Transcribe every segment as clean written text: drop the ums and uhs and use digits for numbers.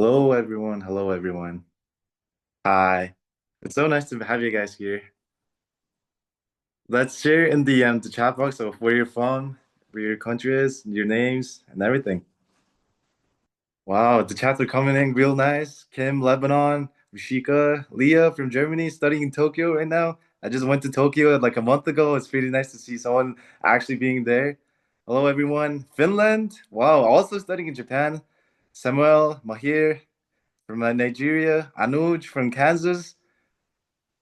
Hello, everyone. Hello, everyone. Hi. It's so nice to have you guys here. Let's share in the chat box of where you're from, where your country is, your names, and everything. Wow, the chats are coming in real nice. Kim, Lebanon, Rishika, Leah from Germany, studying in Tokyo right now. I just went to Tokyo like a month ago. It's pretty nice to see someone actually being there. Hello, everyone. Finland. Wow, also studying in Japan. Samuel, Mahir from Nigeria. Anuj from Kansas.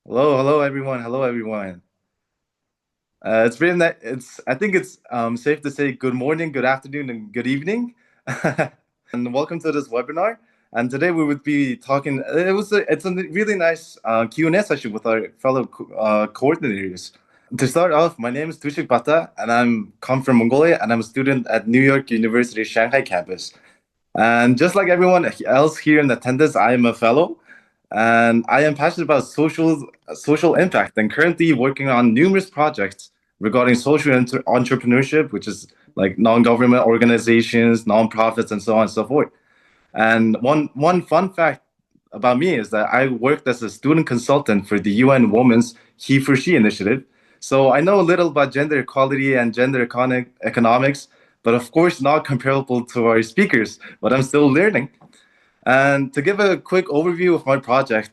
Hello, hello everyone. Hello everyone. It's been that it's I think it's safe to say good morning, good afternoon, and good evening. And welcome to this webinar. And today we would be talking. It's a really nice Q&A session with our fellow coordinators. To start off, my name is Tushik Bata, and I'm come from Mongolia, and I'm a student at New York University Shanghai campus. And just like everyone else here in attendance, I am a fellow, and I am passionate about social impact and currently working on numerous projects regarding social entrepreneurship, which is like non-government organizations, non-profits, and so on and so forth. And one fun fact about me is that I worked as a student consultant for the UN Women's He for She initiative. So I know a little about gender equality and gender economics, but of course not comparable to our speakers, but I'm still learning. And to give a quick overview of my project,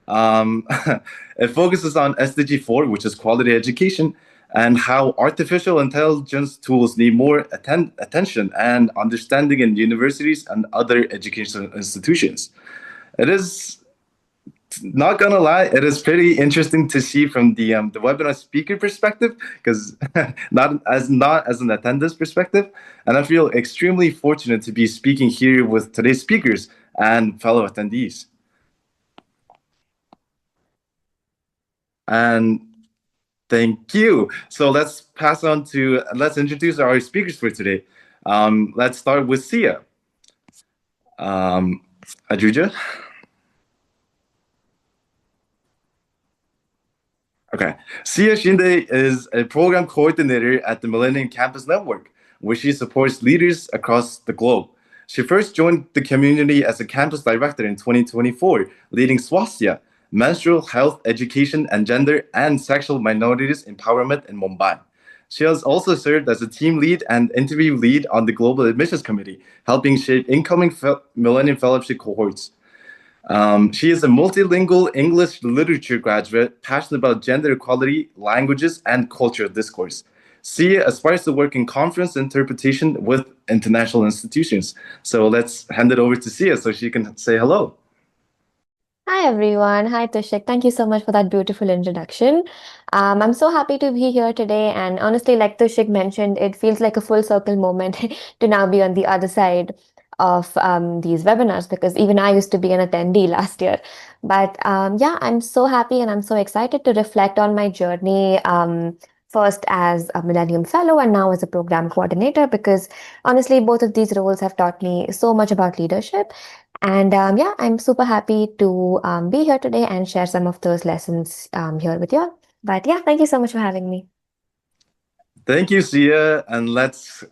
um, it focuses on SDG 4, which is quality education, and how artificial intelligence tools need more attention and understanding in universities and other educational institutions. It is not gonna lie, it is pretty interesting to see from the webinar speaker perspective, because not as an attendance perspective, and I feel extremely fortunate to be speaking here with today's speakers and fellow attendees. And thank you. So let's introduce our speakers for today. Let's start with Sia. Adruja. Okay. Sia Shinde is a program coordinator at the Millennium Campus Network, where she supports leaders across the globe. She first joined the community as a campus director in 2024, leading Swasthya, menstrual health, education, and gender and sexual minorities empowerment in Mumbai. She has also served as a team lead and interview lead on the Global Admissions Committee, helping shape incoming Millennium Fellowship cohorts. She is a multilingual English literature graduate, passionate about gender equality, languages, and cultural discourse. Sia aspires to work in conference interpretation with international institutions. So let's hand it over to Sia so she can say hello. Hi everyone. Hi Tushik. Thank you so much for that beautiful introduction. I'm so happy to be here today. And honestly, like Tushik mentioned, it feels like a full circle moment to now be on the other side of these webinars because even I used to be an attendee last year. But yeah, I'm so happy and I'm so excited to reflect on my journey. First as a Millennium Fellow and now as a program coordinator, because honestly, both of these roles have taught me so much about leadership. And yeah, I'm super happy to be here today and share some of those lessons here with you all. But yeah, thank you so much for having me. Thank you, Sia, and let's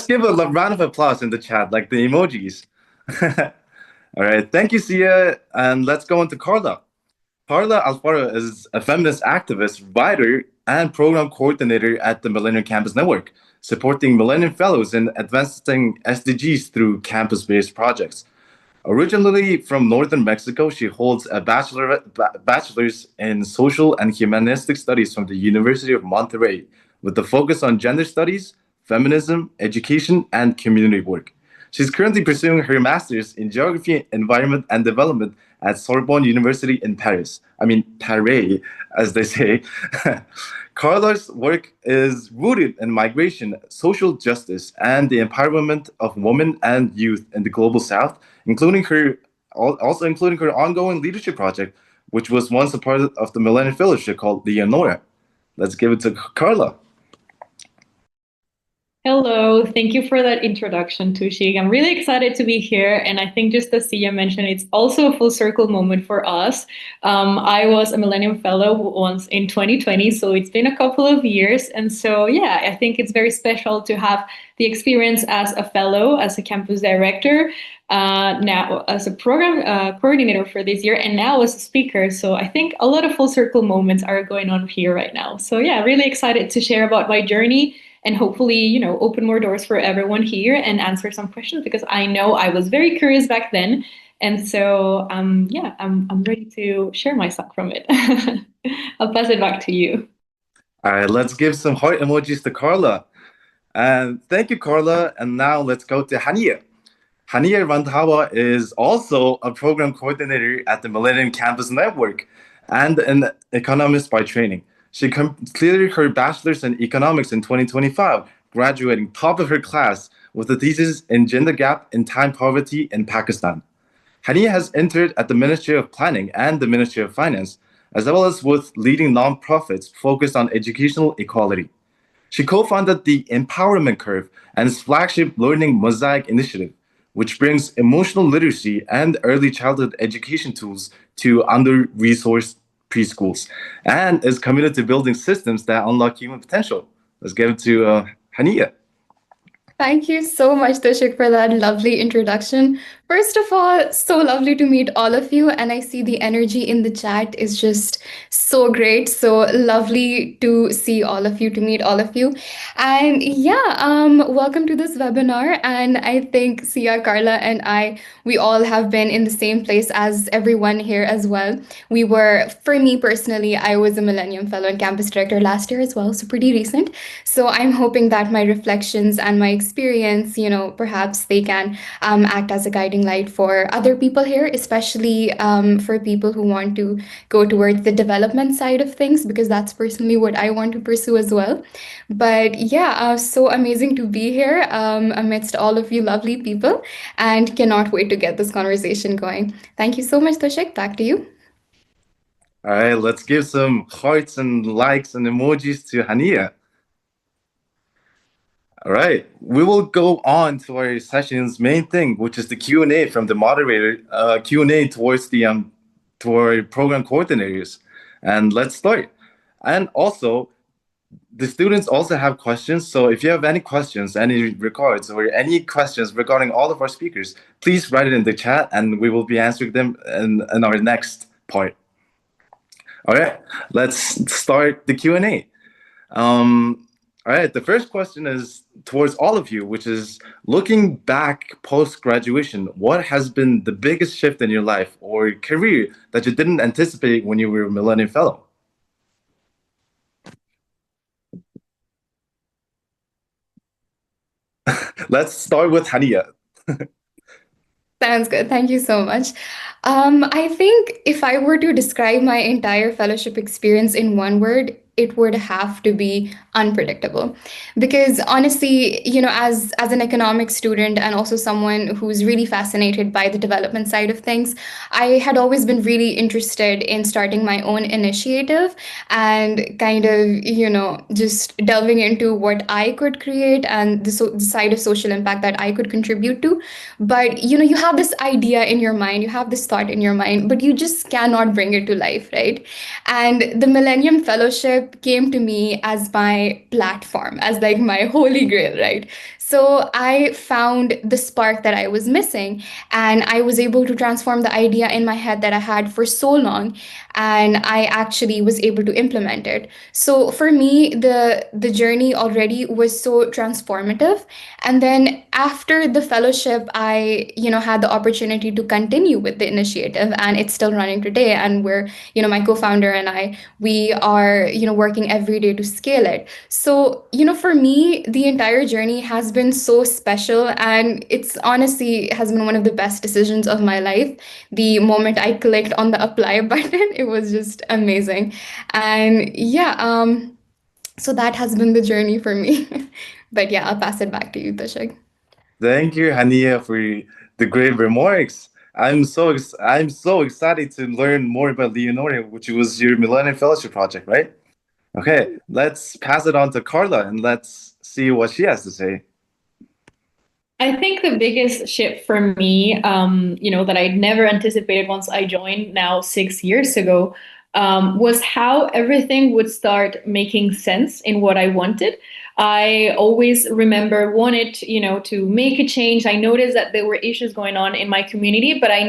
give a round of applause in the chat, like the emojis. All right, thank you, Sia, and let's go on to Carla. Carla Alfaro is a feminist activist, writer, and program coordinator at the Millennium Campus Network, supporting Millennium Fellows in advancing SDGs through campus-based projects. Originally from northern Mexico, she holds a bachelor's in social and humanistic studies from the University of Monterrey, with a focus on gender studies, feminism, education, and community work. She's currently pursuing her master's in geography, environment, and development at Sorbonne University in Paris. I mean, Paris, as they say. Carla's work is rooted in migration, social justice, and the empowerment of women and youth in the global South, including her also including her ongoing leadership project, which was once a part of the Millennium Fellowship called Leonora. Let's give it to Carla. Hello, thank you for that introduction, Tushik. I'm really excited to be here. And I think just as Sia mentioned, it's also a full circle moment for us. I was a Millennium Fellow once in 2020, so it's been a couple of years. And so, yeah, I think it's very special to have the experience as a fellow, as a campus director, now as a program coordinator for this year, and now as a speaker. So I think a lot of full circle moments are going on here right now. So, yeah, really excited to share about my journey and hopefully, open more doors for everyone here and answer some questions because I know I was very curious back then. And so, yeah, I'm ready to share myself from it. I'll pass it back to you. All right, let's give some heart emojis to Carla. And thank you, Carla. And now let's go to Hania. Hania Randhawa is also a program coordinator at the Millennium Campus Network and an economist by training. She completed her bachelor's in economics in 2025, graduating top of her class with a thesis in gender gap in time poverty in Pakistan. Hania has entered at the Ministry of Planning and the Ministry of Finance, as well as with leading nonprofits focused on educational equality. She co-founded the Empowerment Curve and its flagship Learning Mosaic initiative, which brings emotional literacy and early childhood education tools to under-resourced preschools, and is committed to building systems that unlock human potential. Let's give it to Hania. Thank you so much, Tushik, for that lovely introduction. First of all, so lovely to meet all of you. And I see the energy in the chat is just so great. So lovely to see all of you, to meet all of you. And yeah, welcome to this webinar. And I think Sia, Carla, and we all have been in the same place as everyone here as well. For me personally, I was a Millennium Fellow and Campus Director last year as well, so pretty recent. So I'm hoping that my reflections and my experience, perhaps they can act as a guiding light for other people here, especially for people who want to go towards the development side of things, because that's personally what I want to pursue as well. But yeah, so amazing to be here amidst all of you lovely people, and cannot wait to get this conversation going. Thank you so much, Toshik. Back to you. All right, let's give some hearts and likes and emojis to Hania. All right, we will go on to our session's main thing, which is the Q&A from the moderator, Q&A towards to our program coordinators. And let's start. And also, the students also have questions. So if you have any questions, any regards, or any questions regarding all of our speakers, please write it in the chat and we will be answering them in our next part. All right, let's start the Q&A. All right, the first question is towards all of you, which is looking back post-graduation, what has been the biggest shift in your life or career that you didn't anticipate when you were a Millennium Fellow? Let's start with Hania. Sounds good. Thank you so much. I think if I were to describe my entire fellowship experience in one word, it would have to be unpredictable. Because honestly, as an economics student and also someone who's really fascinated by the development side of things, I had always been really interested in starting my own initiative and kind of, just delving into what I could create and the side of social impact that I could contribute to. But, you have this idea in your mind, you have this thought in your mind, but you just cannot bring it to life, right? And the Millennium Fellowship came to me as my platform, as like my holy grail, right? So I found the spark that I was missing, and I was able to transform the idea in my head that I had for so long, and I actually was able to implement it. So for me, the journey already was so transformative. And then after the fellowship, I, had the opportunity to continue with the initiative, and it's still running today. And we're, my co-founder and I, we are, working every day to scale it. So, for me, the entire journey has been so special, and it's honestly has been one of the best decisions of my life. The moment I clicked on the apply button, it was just amazing. And yeah, so that has been the journey for me. But yeah, I'll pass it back to you, Tashik. Thank you, Hania, for the great remarks. I'm so excited to learn more about Leonora, which was your Millennium Fellowship project, right? Okay, let's pass it on to Carla and let's see what she has to say. I think the biggest shift for me, that I never anticipated once I joined now 6 years ago, was how everything would start making sense in what I wanted. I always remember wanted, to make a change. I noticed that there were issues going on in my community, but I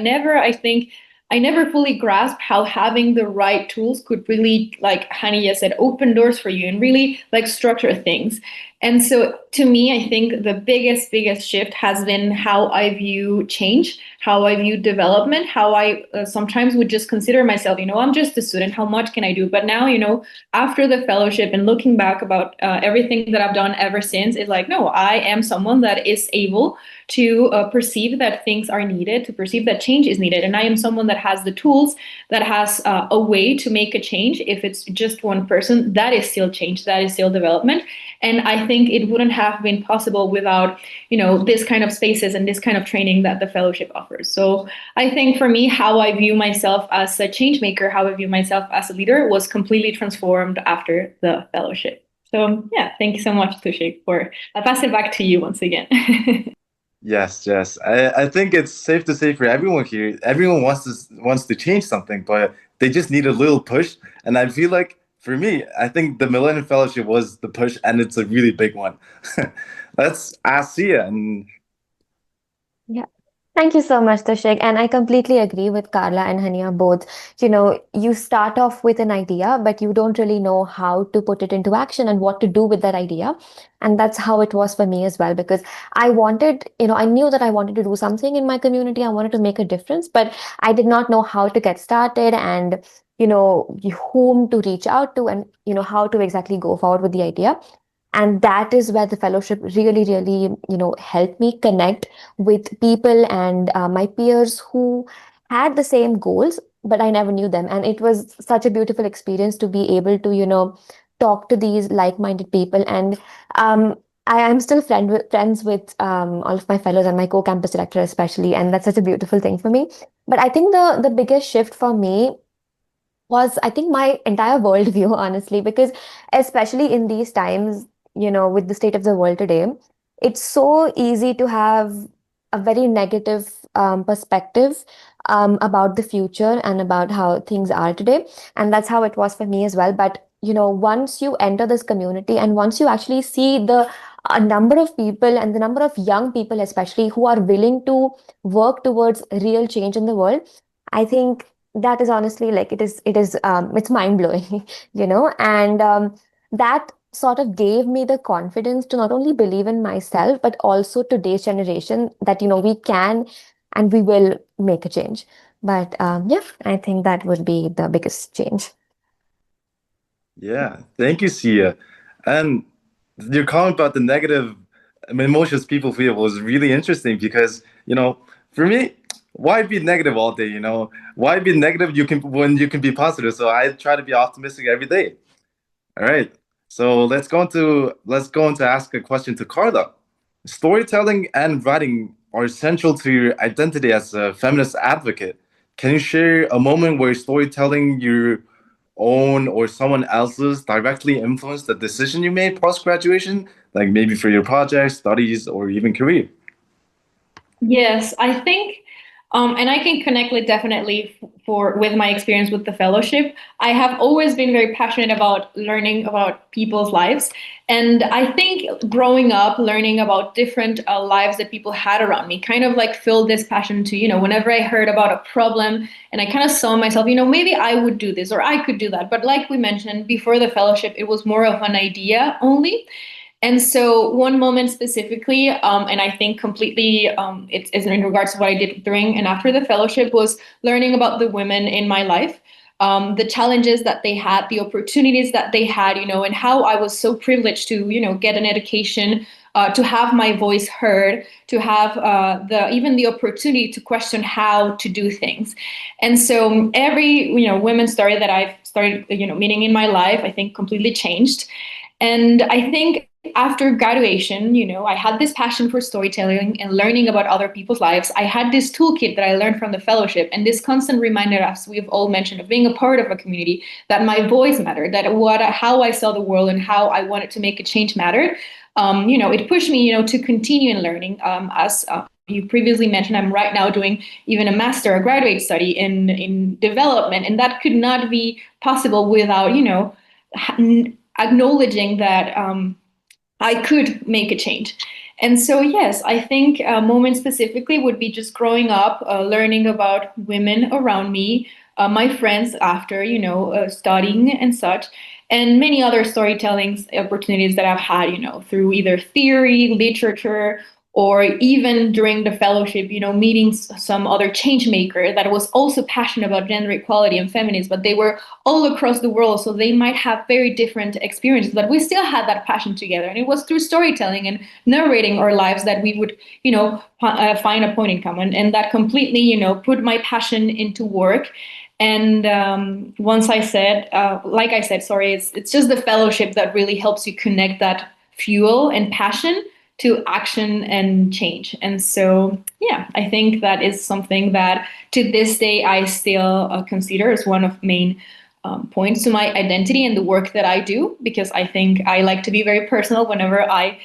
never fully grasped how having the right tools could really, like Hania said, open doors for you and really like structure things. And so to me, I think the biggest shift has been how I view change, how I view development, how I sometimes would just consider myself, I'm just a student, how much can I do? But now, after the fellowship and looking back about everything that I've done ever since, it's like, no, I am someone that is able to perceive that things are needed, to perceive that change is needed. And I am someone that has the tools, that has a way to make a change. If it's just one person, that is still change, that is still development. And I think it wouldn't have been possible without, this kind of spaces and this kind of training that the fellowship offers. So I think for me, how I view myself as a change maker, how I view myself as a leader was completely transformed after the fellowship. So yeah, thank you so much, Tushik, I'll pass it back to you once again. Yes, yes. I think it's safe to say for everyone here, everyone wants to change something, but they just need a little push. And I feel like for me, I think the Millennium Fellowship was the push, and it's a really big one. Let's ask Sia. And Yeah. Thank you so much, Tushik. And I completely agree with Carla and Hania both. You start off with an idea, but you don't really know how to put it into action and what to do with that idea. And that's how it was for me as well, because I knew that I wanted to do something in my community. I wanted to make a difference, but I did not know how to get started and, whom to reach out to and, how to exactly go forward with the idea. And that is where the fellowship really really helped me connect with people and my peers who had the same goals, but I never knew them. And it was such a beautiful experience to be able to talk to these like-minded people. And I am still friends with all of my fellows and my co-campus director especially, and that's such a beautiful thing for me. But I think the biggest shift for me was, I think, my entire worldview, honestly, because especially in these times, with the state of the world today, it's so easy to have a very negative perspective about the future and about how things are today. And that's how it was for me as well. But, once you enter this community and once you actually see the a number of people and the number of young people, especially, who are willing to work towards real change in the world, I think that is honestly, like, it's mind blowing, and that sort of gave me the confidence to not only believe in myself, but also today's generation that, we can and we will make a change. But yeah, I think that would be the biggest change. yeah, thank you, Sia. And your comment about the negative emotions people feel was really interesting because, for me, why be negative all day? Why be negative when you can be positive? So I try to be optimistic every day. All right. So let's go on to ask a question to Carla. Storytelling and writing are essential to your identity as a feminist advocate. Can you share a moment where storytelling your own or someone else's directly influenced the decision you made post graduation, like maybe for your project, studies, or even career? Yes, I think And I can connect with definitely for with my experience with the fellowship. I have always been very passionate about learning about people's lives, and I think growing up, learning about different lives that people had around me, kind of like filled this passion to whenever I heard about a problem, and I kind of saw myself, maybe I would do this or I could do that. But like we mentioned before the fellowship, it was more of an idea only. And so, one moment specifically, and I think completely, it's in regards to what I did during and after the fellowship, was learning about the women in my life, the challenges that they had, the opportunities that they had, and how I was so privileged to, get an education, to have my voice heard, to have the even the opportunity to question how to do things. And so, every women's story that I've started, meeting in my life, I think completely changed. And I think after graduation, I had this passion for storytelling and learning about other people's lives. I had this toolkit that I learned from the fellowship and this constant reminder, as we've all mentioned, of being a part of a community, that my voice mattered, that how I saw the world and how I wanted to make a change mattered. It pushed me, to continue in learning. As you previously mentioned, I'm right now doing even a master, a graduate study in development, and that could not be possible without, acknowledging that I could make a change. And so, yes, I think a moment specifically would be just growing up, learning about women around me, my friends after, studying and such, and many other storytelling opportunities that I've had, through either theory, literature, or even during the fellowship, meeting some other change maker that was also passionate about gender equality and feminism, but they were all across the world, so they might have very different experiences, but we still had that passion together. And it was through storytelling and narrating our lives that we would, find a point in common, and that completely, put my passion into work. And once I said, like I said, sorry, it's just the fellowship that really helps you connect that fuel and passion to action and change. And so, yeah, I think that is something that to this day I still consider as one of main points to my identity and the work that I do, because I think I like to be very personal whenever I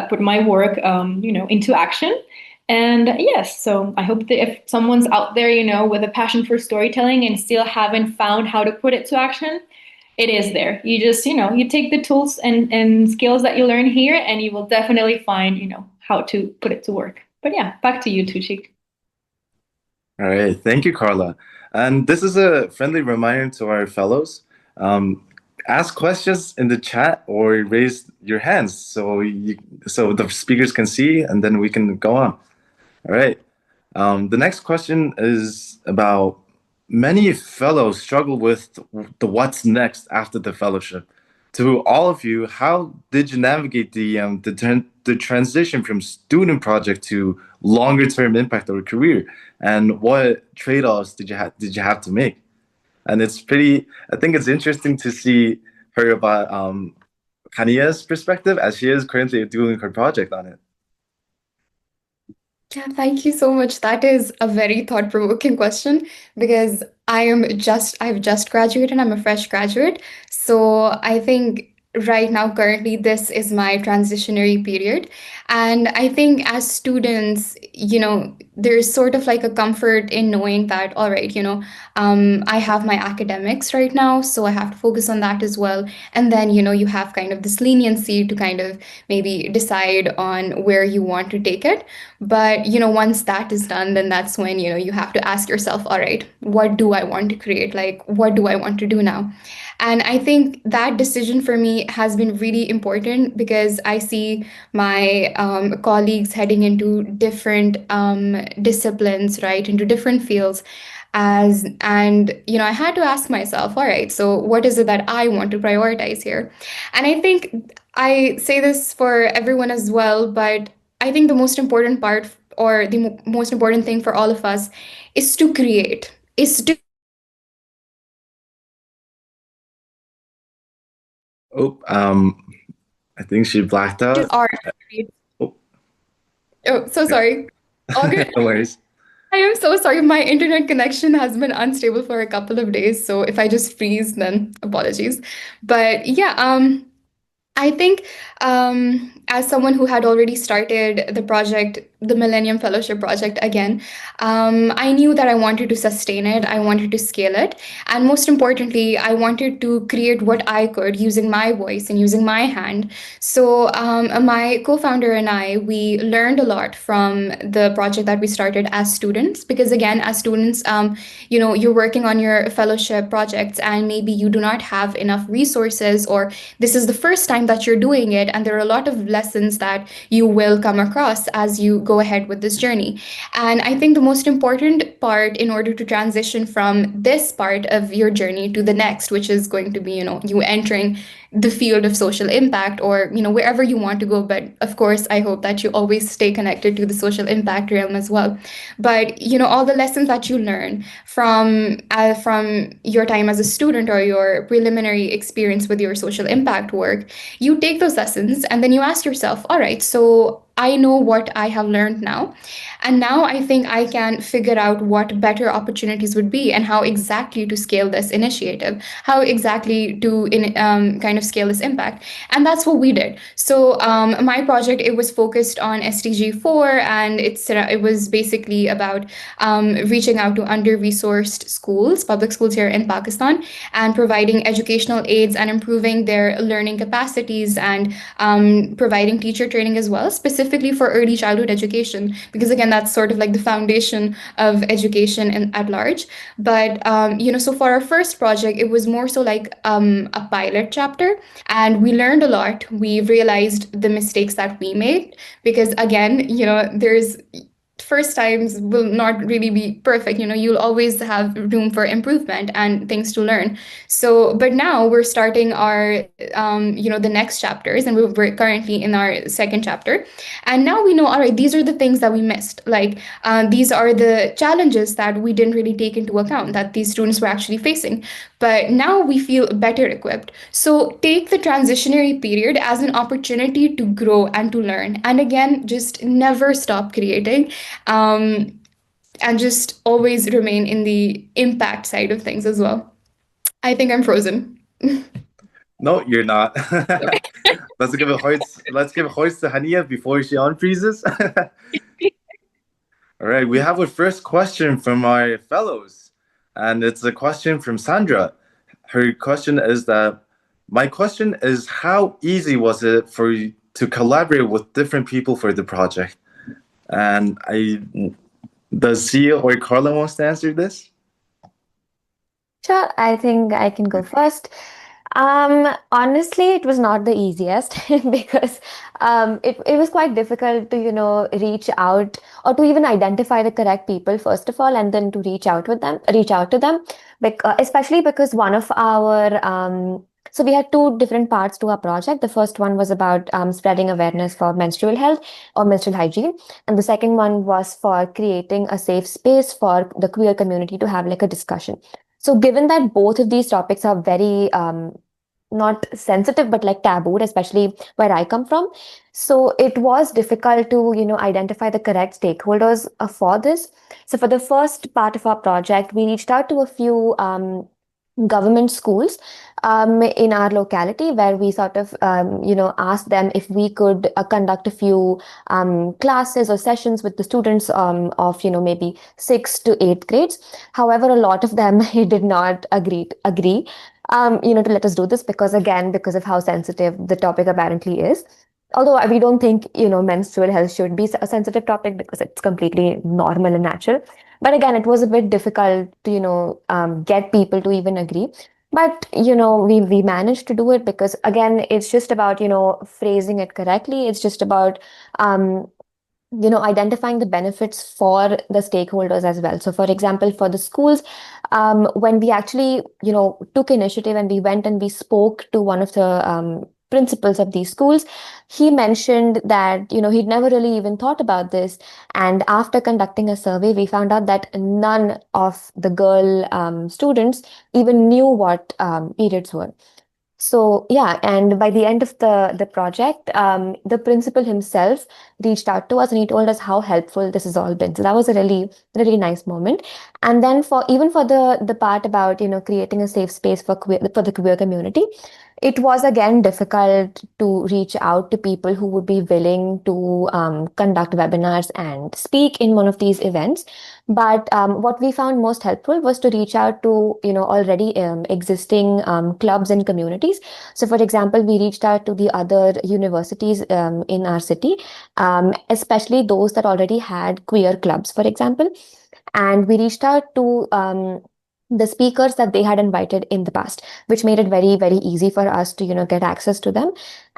put my work, into action. And yes, so I hope that if someone's out there, with a passion for storytelling and still haven't found how to put it to action, it is there. You just, you take the tools and skills that you learn here, and you will definitely find, how to put it to work. But yeah, back to you, Tushik. All right, thank you, Carla. And this is a friendly reminder to our fellows. Ask questions in the chat or raise your hands so the speakers can see, and then we can go on. All right. The next question is about many fellows struggle with the what's next after the fellowship. To all of you, how did you navigate the transition from student project to longer term impact or career, and what trade-offs did you have to make? And I think it's interesting to see her about Kania's perspective, as she is currently doing her project on it. Yeah, thank you so much. That is a very thought-provoking question because I've just graduated, I'm a fresh graduate. So I think right now, currently, this is my transitionary period. And I think as students, there's sort of like a comfort in knowing that, all right, I have my academics right now, so I have to focus on that as well. And then, you have kind of this leniency to kind of maybe decide on where you want to take it. But, once that is done, then that's when, you have to ask yourself, all right, what do I want to create? Like, what do I want to do now? And I think that decision for me has been really important because I see my colleagues heading into different disciplines, right, into different fields. I had to ask myself, all right, so what is it that I want to prioritize here? And I think I say this for everyone as well, but I think the most important part or the most important thing for all of us is to create, is to Oh, I think she blacked out. art. Oh, Oh, so sorry. All good. no worries. I am so sorry. My internet connection has been unstable for a couple of days, so if I just freeze, then apologies. But yeah, I think, as someone who had already started the project, the Millennium Fellowship project again, I knew that I wanted to sustain it, I wanted to scale it, and most importantly, I wanted to create what I could using my voice and using my hand. So, my co founder and I, we learned a lot from the project that we started as students, because again, as students, you're working on your fellowship projects, and maybe you do not have enough resources, or this is the first time that you're doing it, and there are a lot of lessons that you will come across as you go ahead with this journey. And I think the most important part in order to transition from this part of your journey to the next, which is going to be, you entering the field of social impact, or wherever you want to go, but of course I hope that you always stay connected to the social impact realm as well. But all the lessons that you learn from your time as a student, or your preliminary experience with your social impact work, you take those lessons and then you ask yourself, all right, so I know what I have learned now. And now I think I can figure out what better opportunities would be, and how exactly to scale this initiative, how exactly to kind of scale this impact. And that's what we did. So my project, it was focused on SDG 4, and it was basically about reaching out to under-resourced schools, public schools here in Pakistan, and providing educational aids and improving their learning capacities, and providing teacher training as well, specifically for early childhood education, because again, that's sort of like the foundation of education at large. But so for our first project, it was more so like a pilot chapter, and we learned a lot. We realized the mistakes that we made, because again, there's first times will not really be perfect. You'll always have room for improvement and things to learn. So but now we're starting our the next chapters, and we're currently in our second chapter. And now we know, all right, these are the things that we missed, like these are the challenges that we didn't really take into account that these students were actually facing. But now we feel better equipped. So take the transitionary period as an opportunity to grow and to learn, and again, just never stop creating, um, and just always remain in the impact side of things as well. I think I'm frozen. No, you're not. Let's give a hoist to Hania before she unfreezes. All right, we have a first question from our fellows, and it's a question from Sandra. Her question is that my question is, how easy was it for you to collaborate with different people for the project? And does Sia or Carla wants to answer this? Sure, I think I can go first. Honestly, it was not the easiest because it was quite difficult to, reach out or to even identify the correct people, first of all, and then to reach out to them, especially because one of our so we had two different parts to our project. The first one was about spreading awareness for menstrual health or menstrual hygiene, and the second one was for creating a safe space for the queer community to have like a discussion. So given that both of these topics are very not sensitive, but like tabooed, especially where I come from. So it was difficult to, identify the correct stakeholders for this. So for the first part of our project, we reached out to a few government schools in our locality, where we sort of asked them if we could conduct a few classes or sessions with the students of maybe 6th to 8th grades. However, a lot of them did not agree to let us do this, because of how sensitive the topic apparently is. Although we don't think, menstrual health should be a sensitive topic, because it's completely normal and natural. But again, it was a bit difficult to, get people to even agree. But, we managed to do it, because again, it's just about, phrasing it correctly. It's just about, identifying the benefits for the stakeholders as well. So for example, for the schools, when we actually, took initiative and we went and we spoke to one of the principals of these schools, he mentioned that, he'd never really even thought about this. And after conducting a survey, we found out that none of the girl students even knew what periods were. So yeah, and by the end of the project, the principal himself reached out to us and he told us how helpful this has all been. So that was a really, really nice moment. And then for even for the part about, creating a safe space for the queer community, it was again difficult to reach out to people who would be willing to conduct webinars and speak in one of these events. But what we found most helpful was to reach out to, already existing clubs and communities. So, for example, we reached out to the other universities in our city, especially those that already had queer clubs, for example. And we reached out to the speakers that they had invited in the past, which made it very, very easy for us to, get access to them.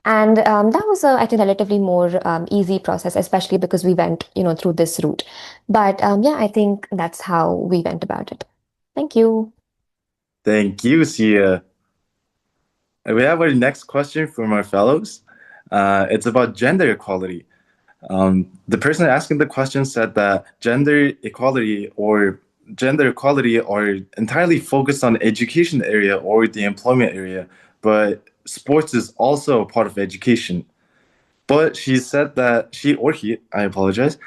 And that was a, I think, relatively more easy process, especially because we went, through this route. But yeah, I think that's how we went about it. Thank you. Thank you, Sia. We have our next question from our fellows. It's about gender equality. The person asking the question said that gender equality are entirely focused on education area or the employment area, but sports is also a part of education. But she said that she or he, I apologize,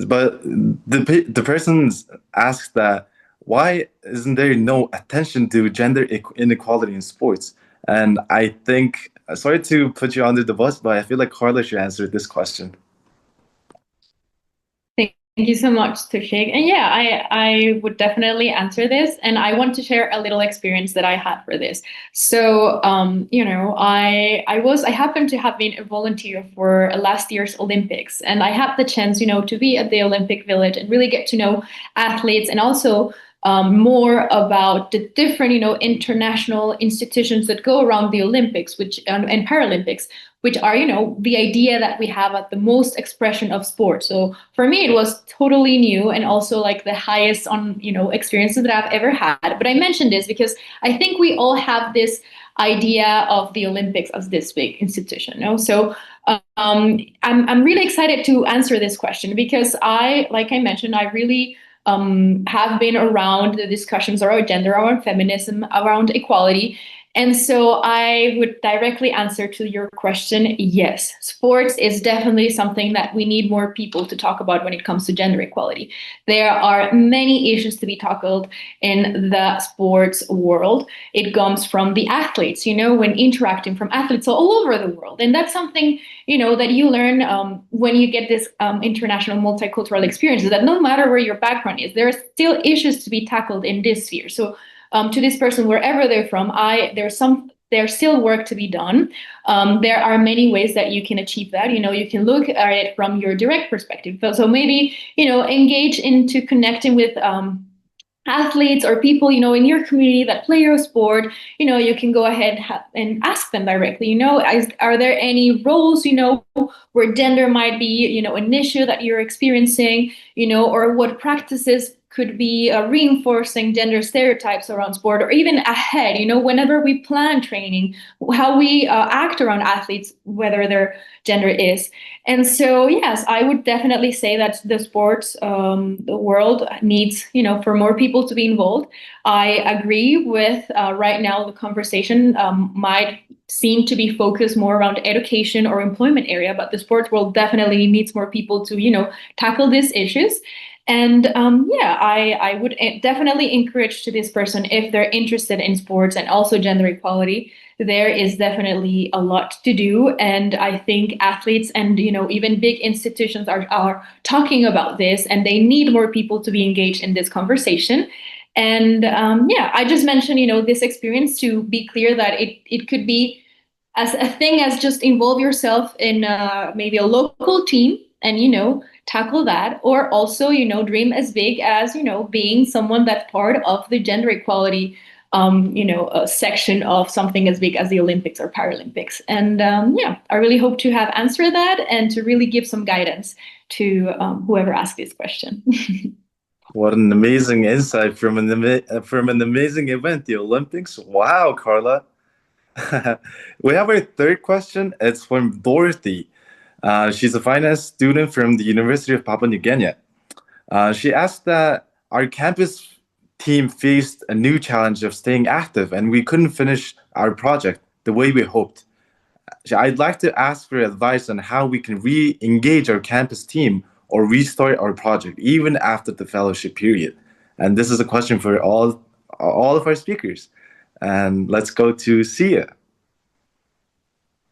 but the person asked that why isn't there no attention to gender inequality in sports? And I think, sorry to put you under the bus, but I feel like Carla should answer this question. Thank you so much, Tushik. And yeah, I would definitely answer this. And I want to share a little experience that I had for this. So, I happened to have been a volunteer for last year's Olympics. And I had the chance, to be at the Olympic Village and really get to know athletes and also more about the different, international institutions that go around the Olympics, which and Paralympics, which are, the idea that we have at the most expression of sport. So for me, it was totally new and also like the highest on, experiences that I've ever had. But I mentioned this because I think we all have this idea of the Olympics as this big institution. So I'm really excited to answer this question because like I mentioned, I really have been around the discussions around gender, around feminism, around equality. And so I would directly answer to your question, yes, sports is definitely something that we need more people to talk about when it comes to gender equality. There are many issues to be tackled in the sports world. It comes from the athletes, when interacting from athletes all over the world. And that's something, that you learn when you get this international multicultural experiences, that no matter where your background is, there are still issues to be tackled in this sphere. So to this person, wherever they're from, there's still work to be done. There are many ways that you can achieve that. You can look at it from your direct perspective. So maybe, engage into connecting with athletes or people, in your community that play your sport. You can go ahead and ask them directly, are there any roles, where gender might be, an issue that you're experiencing, or what practices could be reinforcing gender stereotypes around sport, or even ahead, whenever we plan training, how we act around athletes, whether their gender is. And so, yes, I would definitely say that the sports, the world needs, for more people to be involved. I agree with right now the conversation might seem to be focused more around education or employment area, but the sports world definitely needs more people to, tackle these issues. And I would definitely encourage to this person, if they're interested in sports and also gender equality, there is definitely a lot to do. And I think athletes and, even big institutions are talking about this, and they need more people to be engaged in this conversation. And I just mentioned, this experience to be clear that it could be as a thing as just involve yourself in maybe a local team and, tackle that, or also, dream as big as, being someone that's part of the gender equality, a section of something as big as the Olympics or Paralympics. And I really hope to have answered that and to really give some guidance to whoever asked this question. What an amazing insight from an amazing event, the Olympics. Wow, Carla. We have our third question. It's from Dorothy. She's a finance student from the University of Papua New Guinea. She asked that our campus team faced a new challenge of staying active, and we couldn't finish our project the way we hoped. I'd like to ask for advice on how we can re-engage our campus team or restart our project even after the fellowship period. And this is a question for all of our speakers. And let's go to Sia.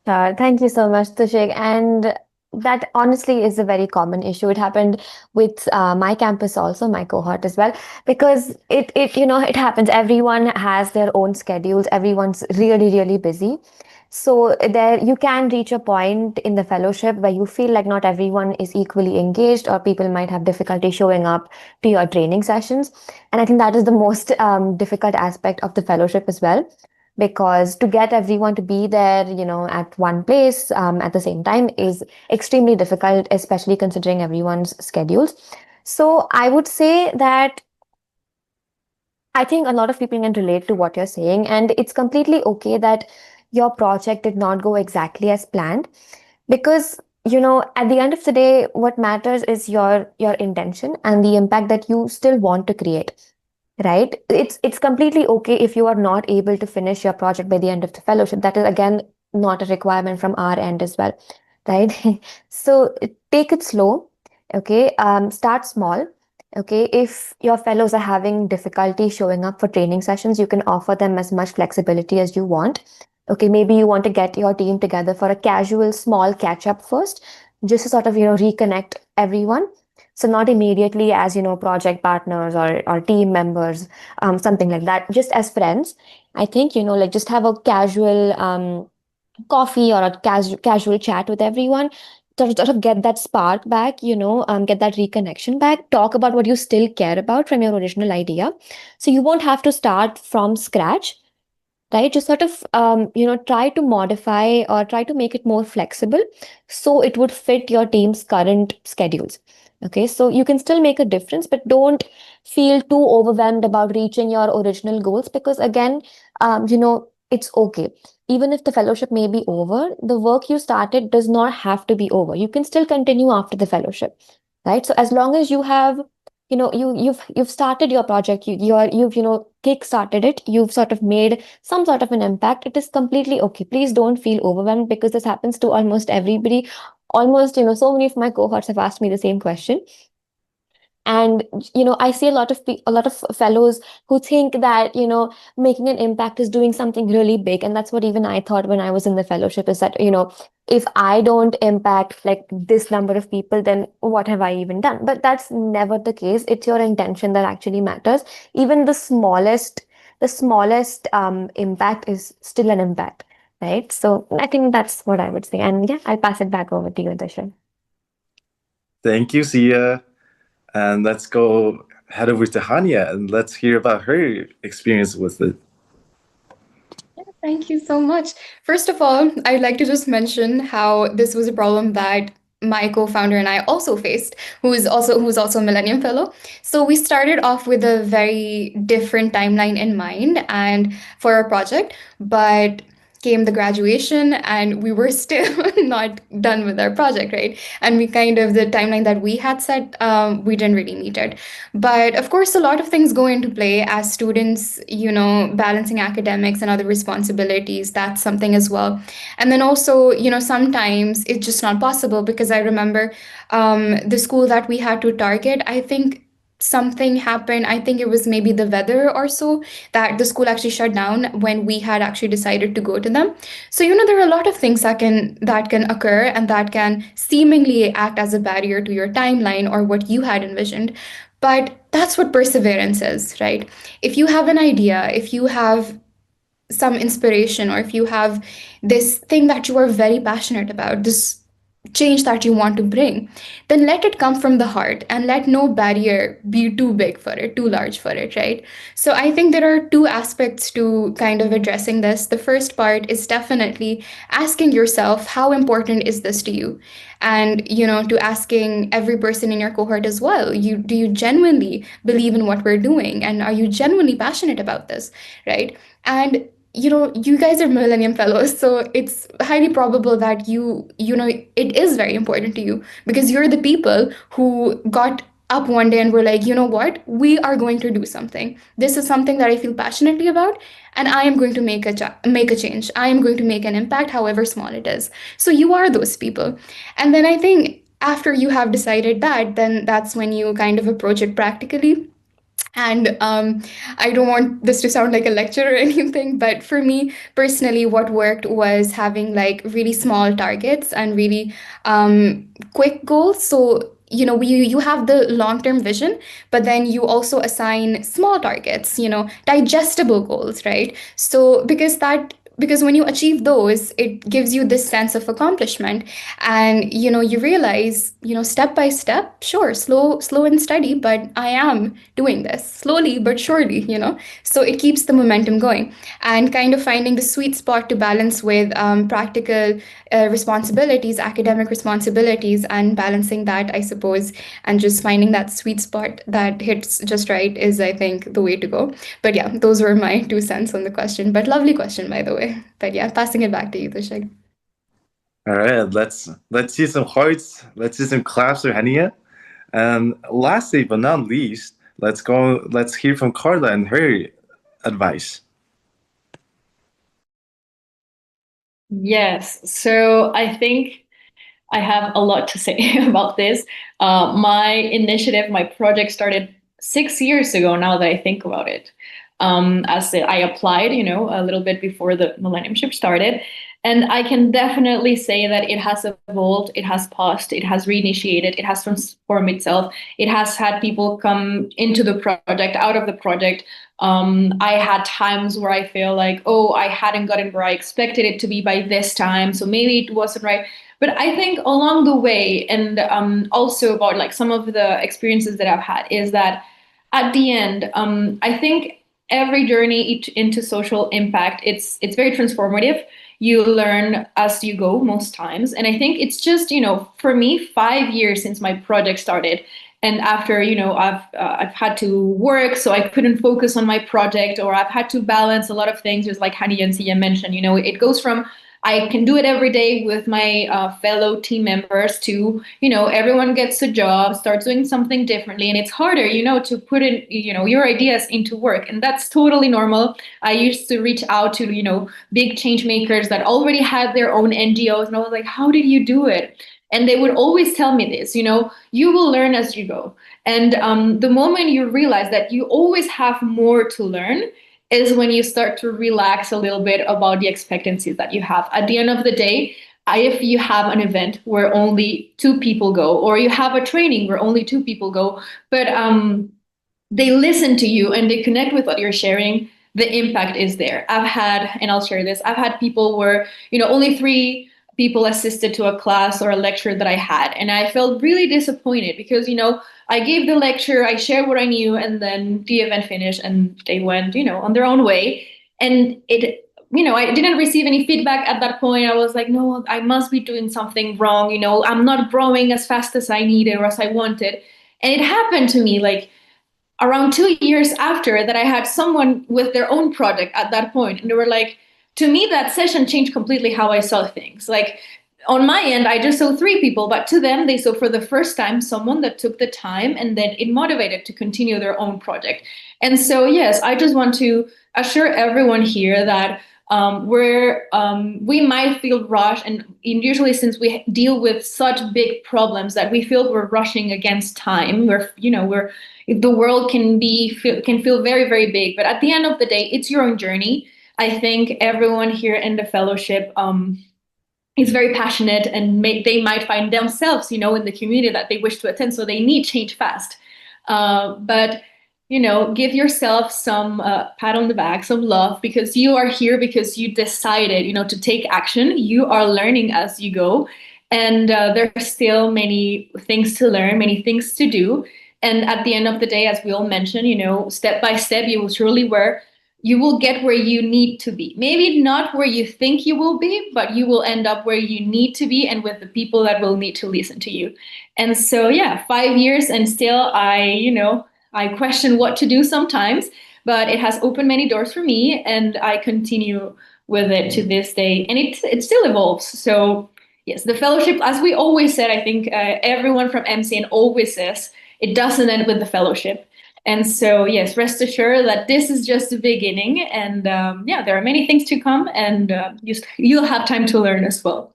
Thank you so much, Tushik. And that honestly is a very common issue. It happened with my campus also, my cohort as well, because it happens. Everyone has their own schedules. Everyone's really, really busy. So there, you can reach a point in the fellowship where you feel like not everyone is equally engaged, or people might have difficulty showing up to your training sessions. And I think that is the most difficult aspect of the fellowship as well, because to get everyone to be there, at one place at the same time is extremely difficult, especially considering everyone's schedules. So I would say that I think a lot of people can relate to what you're saying, and it's completely okay that your project did not go exactly as planned, because at the end of the day, what matters is your intention and the impact that you still want to create. Right? It's completely okay if you are not able to finish your project by the end of the fellowship. That is again not a requirement from our end as well, right? So take it slow, okay? Start small. Okay, if your fellows are having difficulty showing up for training sessions, you can offer them as much flexibility as you want. Okay, maybe you want to get your team together for a casual small catch up first, just to sort of reconnect everyone. So not immediately as project partners or team members, something like that. Just as friends, I think like just have a casual coffee or a casual chat with everyone. Sort of get that spark back, get that reconnection back. Talk about what you still care about from your original idea. So you won't have to start from scratch, right? Just sort of try to modify or try to make it more flexible so it would fit your team's current schedules. Okay, so you can still make a difference, but don't feel too overwhelmed about reaching your original goals, because again, it's okay. Even if the fellowship may be over, the work you started does not have to be over. You can still continue after the fellowship, right? So as long as you have you've started your project, you've kick started it, you've sort of made some sort of an impact, it is completely okay. Please don't feel overwhelmed, because this happens to almost everybody. Almost so many of my cohorts have asked me the same question. And I see a lot of fellows who think that making an impact is doing something really big, and that's what even I thought when I was in the fellowship, is that if I don't impact like this number of people, then what have I even done? But that's never the case. It's your intention that actually matters. Even the smallest impact is still an impact, right? So I think that's what I would say. And yeah, I'll pass it back over to you, Disha. Thank you, Sia. And let's go head over to Hania and let's hear about her experience with it. Thank you so much. First of all, I'd like to just mention how this was a problem that my co-founder and I also faced, who's also a Millennium Fellow. So we started off with a very different timeline in mind and for our project, but came the graduation and we were still not done with our project, right? And we kind of the timeline that we had set, we didn't really meet it. But of course, a lot of things go into play as students, balancing academics and other responsibilities. That's something as well. And then also, sometimes it's just not possible because I remember the school that we had to target, I think something happened. I think it was maybe the weather or so that the school actually shut down when we had actually decided to go to them. So there are a lot of things that can occur and that can seemingly act as a barrier to your timeline or what you had envisioned. But that's what perseverance is, right? If you have an idea, if you have some inspiration, or if you have this thing that you are very passionate about, this change that you want to bring, then let it come from the heart and let no barrier be too big for it, too large for it, right? So I think there are two aspects to kind of addressing this. The first part is definitely asking yourself, how important is this to you? And to asking every person in your cohort as well, do you genuinely believe in what we're doing, and are you genuinely passionate about this, right? And you guys are Millennium Fellows, so it's highly probable that it is very important to you because you're the people who got up one day and were like, you know what, we are going to do something. This is something that I feel passionately about, and I am going to make a change. I am going to make an impact, however small it is. So you are those people. And then I think after you have decided that, then that's when you kind of approach it practically. And I don't want this to sound like a lecture or anything, but for me personally, what worked was having like really small targets and really quick goals. So, you have the long term vision, but then you also assign small targets, digestible goals, right? So, because when you achieve those, it gives you this sense of accomplishment. And you realize, step by step, sure, slow and steady, but I am doing this slowly but surely, so it keeps the momentum going. And kind of finding the sweet spot to balance with practical responsibilities, academic responsibilities, and balancing that, I suppose, and just finding that sweet spot that hits just right is, I think, the way to go. But yeah, those were my 2 cents on the question. But lovely question, by the way. But yeah, passing it back to you, Tushik. All right, let's see some hearts. Let's see some claps for Hania. And lastly, but not least, let's go. Let's hear from Carla and her advice. Yes. So I think I have a lot to say about this. My initiative, my project started 6 years ago now that I think about it. I applied, a little bit before the millenniumship started. And I can definitely say that it has evolved, it has paused, it has reinitiated, it has transformed itself. It has had people come into the project, out of the project. I had times where I feel like, oh, I hadn't gotten where I expected it to be by this time. So maybe it wasn't right. But I think along the way, and also about like some of the experiences that I've had, is that at the end, I think every journey into social impact, it's very transformative. You learn as you go most times, and I think it's just for me 5 years since my project started. And after I've had to work, so I couldn't focus on my project, or I've had to balance a lot of things. Just like Hani and Sia mentioned, it goes from I can do it every day with my fellow team members to, everyone gets a job, starts doing something differently. And it's harder, to put in, your ideas into work. And that's totally normal. I used to reach out to, big change makers that already had their own NGOs. And I was like, how did you do it? And they would always tell me this, you will learn as you go. And the moment you realize that you always have more to learn, is when you start to relax a little bit about the expectancies that you have. At the end of the day, if you have an event where only 2 people go, or you have a training where only 2 people go, but they listen to you and they connect with what you're sharing, the impact is there. I've had, and I'll share this, I've had people where, only 3 people assisted to a class or a lecture that I had. And I felt really disappointed because, I gave the lecture, I shared what I knew, and then the event finished and they went, on their own way. And I didn't receive any feedback at that point. I was like, no, I must be doing something wrong. I'm not growing as fast as I needed or as I wanted. And it happened to me like around 2 years after that, I had someone with their own project at that point, and they were like, to me, that session changed completely how I saw things. Like on my end, I just saw 3 people, but to them, they saw for the first time someone that took the time and then it motivated to continue their own project. And so, yes, I just want to assure everyone here that we might feel rushed, and usually since we deal with such big problems that we feel we're rushing against time, we're the world can feel very, very big. But at the end of the day, it's your own journey. I think everyone here in the fellowship is very passionate, and they might find themselves, in the community that they wish to attend. So they need change fast. But give yourself some pat on the back, some love, because you are here because you decided, to take action. You are learning as you go, and there are still many things to learn, many things to do. And at the end of the day, as we all mentioned, step by step, you will get where you need to be. Maybe not where you think you will be, but you will end up where you need to be and with the people that will need to listen to you. And so, yeah, 5 years, and still I question what to do sometimes, but it has opened many doors for me, and I continue with it to this day, and it still evolves. So yes, the fellowship, as we always said, I think everyone from MCN always says, it doesn't end with the fellowship. And so, yes, rest assured that this is just the beginning, and there are many things to come, and you'll have time to learn as well.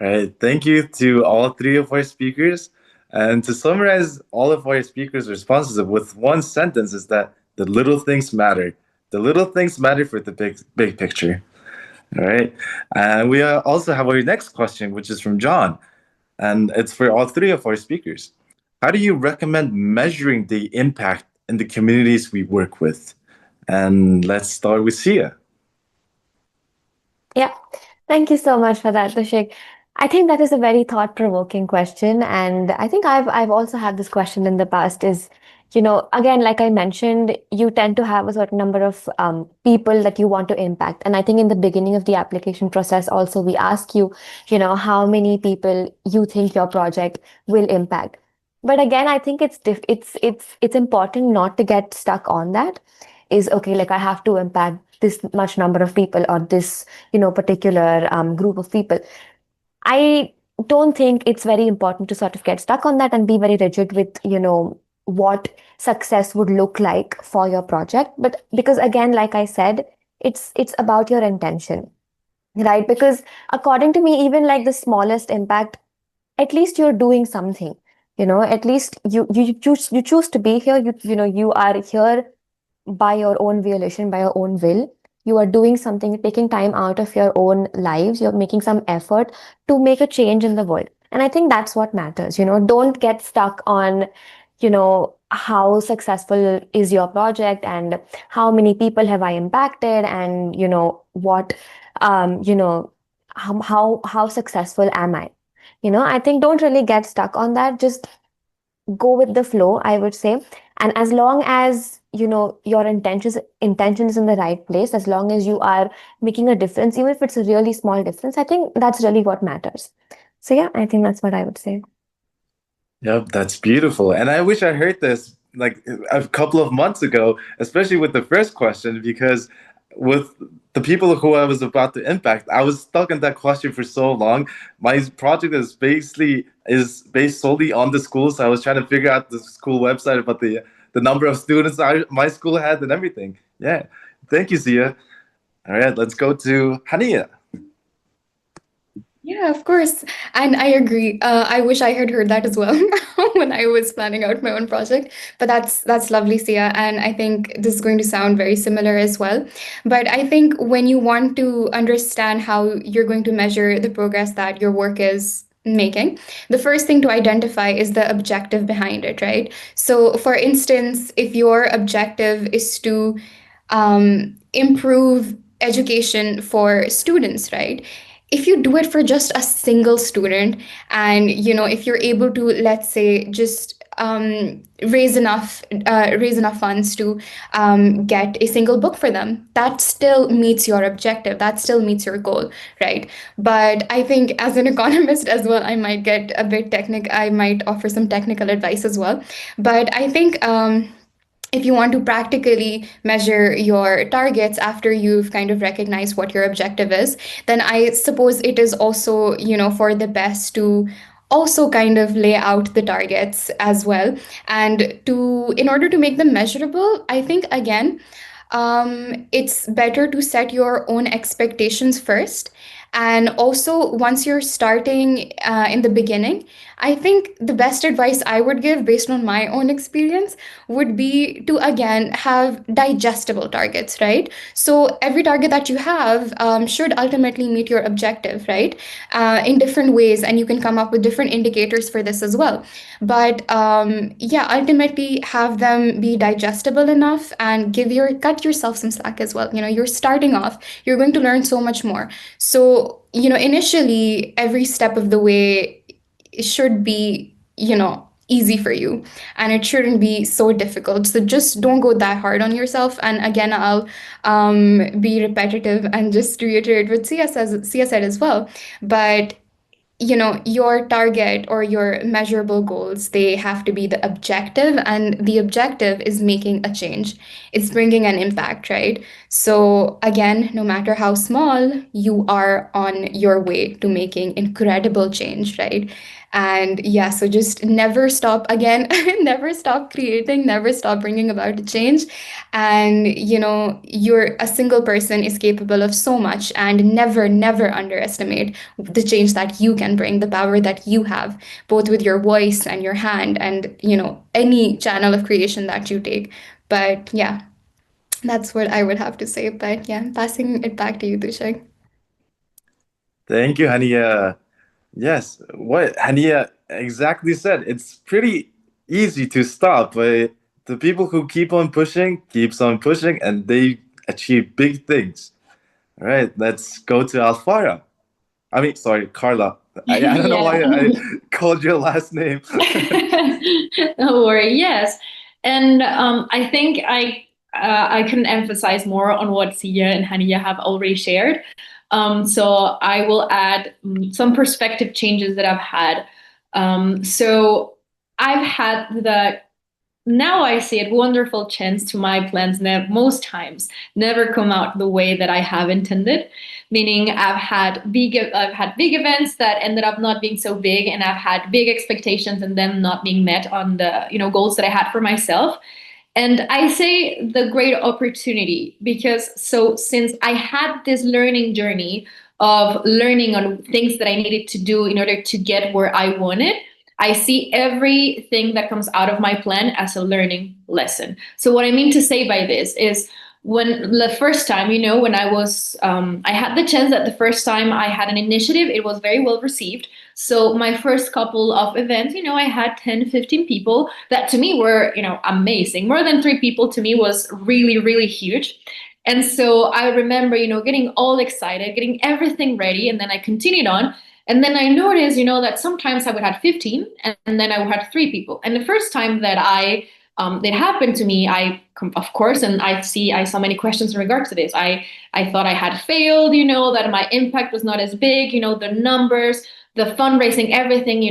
All right, thank you to all 3 of our speakers. And to summarize all of our speakers' responses with one sentence is that the little things matter. The little things matter for the big picture. All right. And we also have our next question, which is from John. And it's for all three of our speakers. How do you recommend measuring the impact in the communities we work with? And let's start with Sia. Yeah, thank you so much for that, Tushik. I think that is a very thought-provoking question, and I think I've also had this question in the past. Is, again, like I mentioned, you tend to have a certain number of people that you want to impact, and I think in the beginning of the application process, also we ask you, how many people you think your project will impact. But again, I think it's important not to get stuck on that. Is okay, like I have to impact this much number of people or this particular group of people. I don't think it's very important to sort of get stuck on that and be very rigid with what success would look like for your project. But because again, like I said, it's about your intention, right? Because according to me, even like the smallest impact, at least you're doing something. At least you choose to be here. You are here by your own volition, by your own will. You are doing something, you're taking time out of your own lives, you're making some effort to make a change in the world. And I think that's what matters. Don't get stuck on, how successful is your project and how many people have I impacted and, what, you know, how successful am I? I think don't really get stuck on that. Just go with the flow, I would say. And as long as your intention is in the right place, as long as you are making a difference, even if it's a really small difference, I think that's really what matters. So yeah, I think that's what I would say. Yep, that's beautiful. And I wish I heard this like a couple of months ago, especially with the first question, because with the people who I was about to impact, I was stuck in that question for so long. My project is based solely on the school, so I was trying to figure out the school website about the number of students my school had and everything. Yeah, thank you, Sia. All right, let's go to Hania. Yeah, of course. And I agree. I wish I had heard that as well when I was planning out my own project. But that's lovely, Sia. And I think this is going to sound very similar as well. But I think when you want to understand how you're going to measure the progress that your work is making, the first thing to identify is the objective behind it, right? So, for instance, if your objective is to improve education for students, right? If you do it for just a single student, and if you're able to, let's say, just raise enough funds to get a single book for them, that still meets your objective, that still meets your goal, right? But I think as an economist as well, I might get a bit technical, I might offer some technical advice as well. But I think if you want to practically measure your targets after you've kind of recognized what your objective is, then I suppose it is also, for the best to also kind of lay out the targets as well. And in order to make them measurable, I think again, it's better to set your own expectations first. And also, once you're starting in the beginning, I think the best advice I would give based on my own experience would be to again have digestible targets, right? So every target that you have should ultimately meet your objective, right? In different ways, and you can come up with different indicators for this as well. But yeah, ultimately have them be digestible enough and cut yourself some slack as well. You're starting off, you're going to learn so much more. So, initially, every step of the way it should be, easy for you, and it shouldn't be so difficult. So just don't go that hard on yourself. And again, I'll be repetitive and just reiterate what Sia said as well. But your target or your measurable goals, they have to be the objective, and the objective is making a change. It's bringing an impact, right? So again, no matter how small, you are on your way to making incredible change, right? And yeah, so just never stop again, never stop creating, never stop bringing about a change. And you're a single person is capable of so much, and never, never underestimate the change that you can bring, the power that you have, both with your voice and your hand, and any channel of creation that you take. But yeah, that's what I would have to say. But yeah, passing it back to you, Tushar. Thank you, Hania. Yes, what Hania exactly said. It's pretty easy to stop, but the people who keep on pushing keeps on pushing, and they achieve big things. All right, let's go to Alfara. I mean, sorry, Carla. I don't know Yeah. why I called your last name. Don't worry. Yes, and I think I couldn't emphasize more on what Sia and Hania have already shared. So I will add some perspective changes that I've had. So I've had the now I see it wonderful chance to my plans most times never come out the way that I have intended. Meaning I've had big events that ended up not being so big, and I've had big expectations and them not being met on the goals that I had for myself. And I say the great opportunity because since I had this learning journey of learning on things that I needed to do in order to get where I wanted, I see everything that comes out of my plan as a learning lesson. So what I mean to say by this is when the first time, when I had the chance that the first time I had an initiative, it was very well received. So my first couple of events, I had 10, 15 people that to me were, amazing. More than 3 people to me was really, really huge. And so I remember, getting all excited, getting everything ready. And then I continued on. And then I noticed, that sometimes I would have 15 and then I would have 3 people. And the first time that it happened to me, of course, and I saw many questions in regards to this. I thought I had failed, that my impact was not as big, the numbers, the fundraising, everything.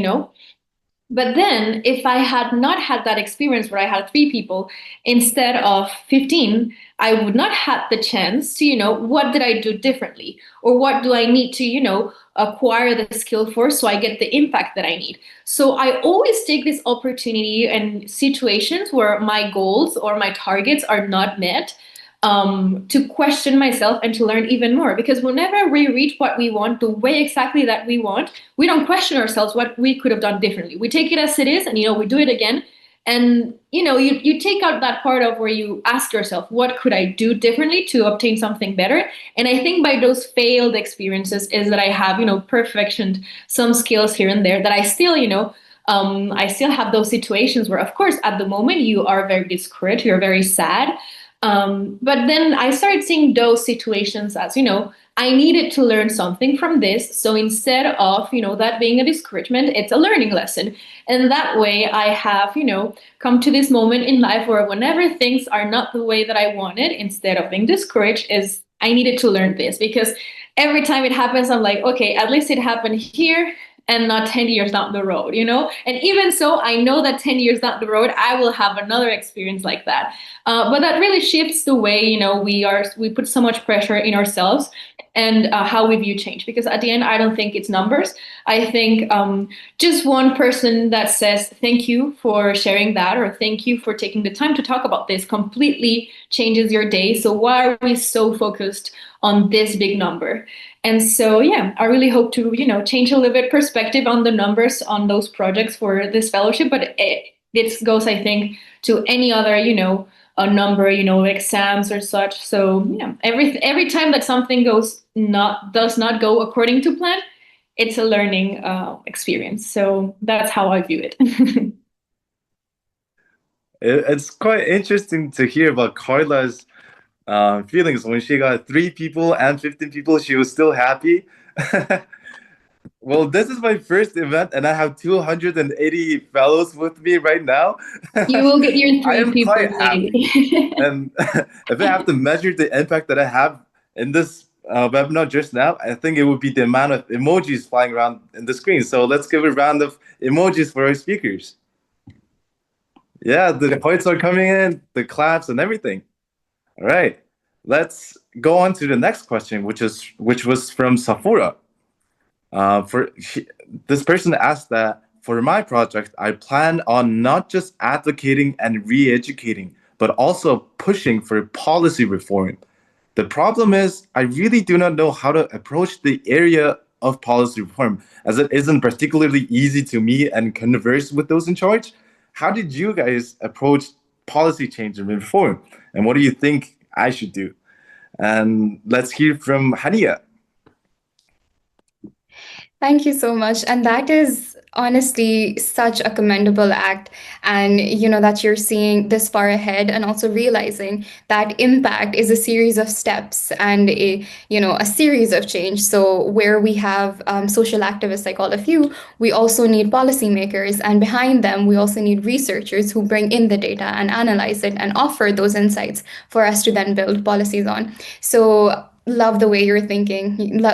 But then, if I had not had that experience where I had 3 people instead of 15, I would not have the chance to, what did I do differently? Or what do I need to, acquire the skill for so I get the impact that I need? So I always take this opportunity and situations where my goals or my targets are not met, to question myself and to learn even more. Because whenever we reach what we want, the way exactly that we want, we don't question ourselves what we could have done differently. We take it as it is, and we do it again. And you take out that part of where you ask yourself, what could I do differently to obtain something better? And I think by those failed experiences is that I have perfectioned some skills here and there that I still have those situations where, of course, at the moment you are very discouraged, you're very sad. But then I started seeing those situations as, I needed to learn something from this. So instead of, that being a discouragement, it's a learning lesson. And that way I have, come to this moment in life where whenever things are not the way that I wanted, instead of being discouraged, is I needed to learn this. Because every time it happens, I'm like, okay, at least it happened here and not 10 years down the road, And even so, I know that 10 years down the road, I will have another experience like that. But that really shifts the way, we put so much pressure in ourselves and how we view change. Because at the end, I don't think it's numbers. I think just one person that says, thank you for sharing that, or thank you for taking the time to talk about this, completely changes your day. So why are we so focused on this big number? And so, yeah, I really hope to, change a little bit perspective on the numbers on those projects for this fellowship. But this goes, I think, to any other, a number, exams or such. So, yeah, every time that something does not go according to plan, it's a learning experience. So that's how I view it. It's quite interesting to hear about Carla's feelings. When she got 3 people and 15 people, she was still happy. Well, this is my first event, and I have 280 fellows with me right now. You will get your I 3 am people quite happy. And if I have to measure the impact that I have in this webinar just now, I think it would be the amount of emojis flying around in the screen. So let's give a round of emojis for our speakers. Yeah, the hearts are coming in, the claps and everything. All right, let's go on to the next question, which was from Safura. This person asked that for my project, I plan on not just advocating and re-educating, but also pushing for policy reform. The problem is, I really do not know how to approach the area of policy reform, as it isn't particularly easy to meet and converse with those in charge. How did you guys approach policy change and reform? And what do you think I should do? And let's hear from Hania. Thank you so much. And that is honestly such a commendable act. And, that you're seeing this far ahead and also realizing that impact is a series of steps and a series of change. So where we have social activists like all of you, we also need policymakers. And behind them, we also need researchers who bring in the data and analyze it and offer those insights for us to then build policies on. So love the way you're thinking.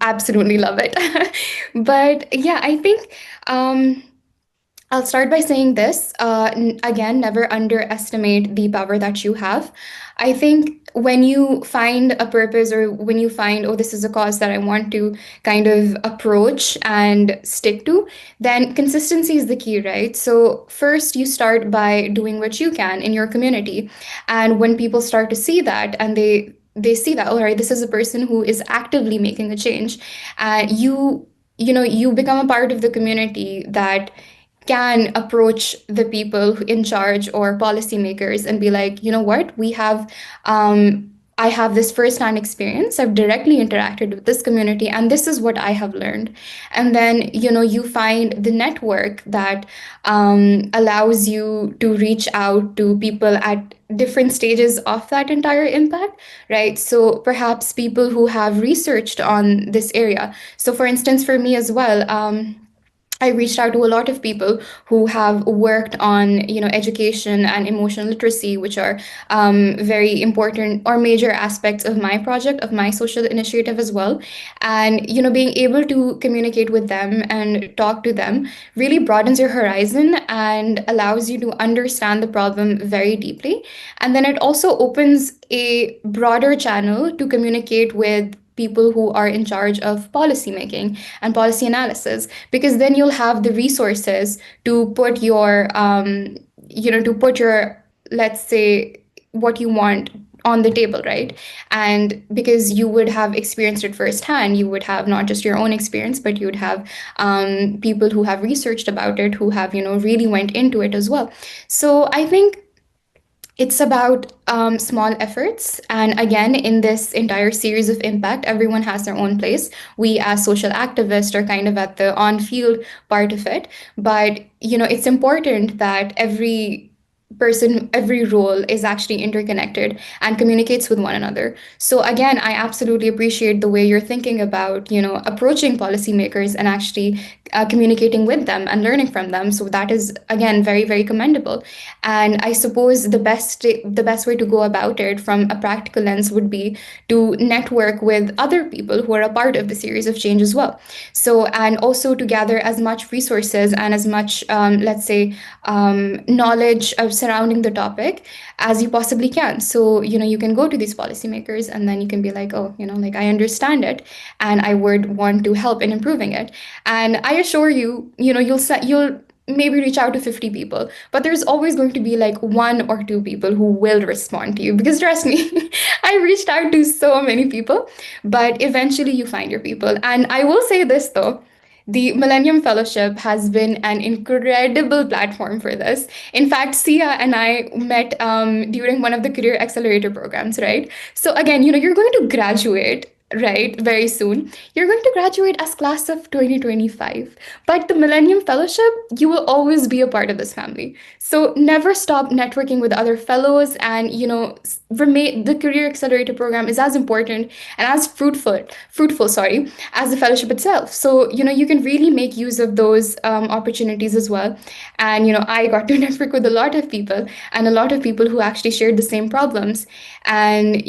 Absolutely love it. But yeah, I think I'll start by saying this. Again, never underestimate the power that you have. I think when you find a purpose or when you find, oh, this is a cause that I want to kind of approach and stick to, then consistency is the key, right? So, first, you start by doing what you can in your community. And when people start to see that and they see that, all right, this is a person who is actively making a change, you become a part of the community that can approach the people in charge or policymakers and be like, you know what, I have this firsthand experience. I've directly interacted with this community, and this is what I have learned. And then, you find the network that allows you to reach out to people at different stages of that entire impact, right? So perhaps people who have researched on this area. So, for instance, for me as well, I reached out to a lot of people who have worked on, education and emotional literacy, which are very important or major aspects of my project, of my social initiative as well. And, being able to communicate with them and talk to them really broadens your horizon and allows you to understand the problem very deeply. And then it also opens a broader channel to communicate with people who are in charge of policy making and policy analysis, because then you'll have the resources to put your let's say what you want on the table, right? And because you would have experienced it firsthand, you would have not just your own experience, but you would have people who have researched about it, who have really went into it as well. So I think it's about small efforts. And again, in this entire series of impact, everyone has their own place. We, as social activists, are kind of at the on field part of it. But, it's important that every person, every role is actually interconnected and communicates with one another. So again, I absolutely appreciate the way you're thinking about, approaching policymakers and actually communicating with them and learning from them. So that is again very, very commendable. And I suppose the best way to go about it from a practical lens would be to network with other people who are a part of the series of change as well. So, and also to gather as much resources and as much, let's say, knowledge of surrounding the topic as you possibly can. So, you can go to these policymakers and then you can be like, oh, like I understand it and I would want to help in improving it. And I assure you, you'll maybe reach out to 50 people, but there's always going to be like one or two people who will respond to you, because trust me, I reached out to so many people, but eventually you find your people. And I will say this though, the Millennium Fellowship has been an incredible platform for this. In fact, Sia and I met during one of the career accelerator programs, right? So again, you're going to graduate, right, very soon. You're going to graduate as class of 2025. But the Millennium Fellowship, you will always be a part of this family. So never stop networking with other fellows, and remain, the career accelerator program is as important and as fruitful, sorry, as the fellowship itself. So you can really make use of those opportunities as well. And I got to network with a lot of people and a lot of people who actually shared the same problems. And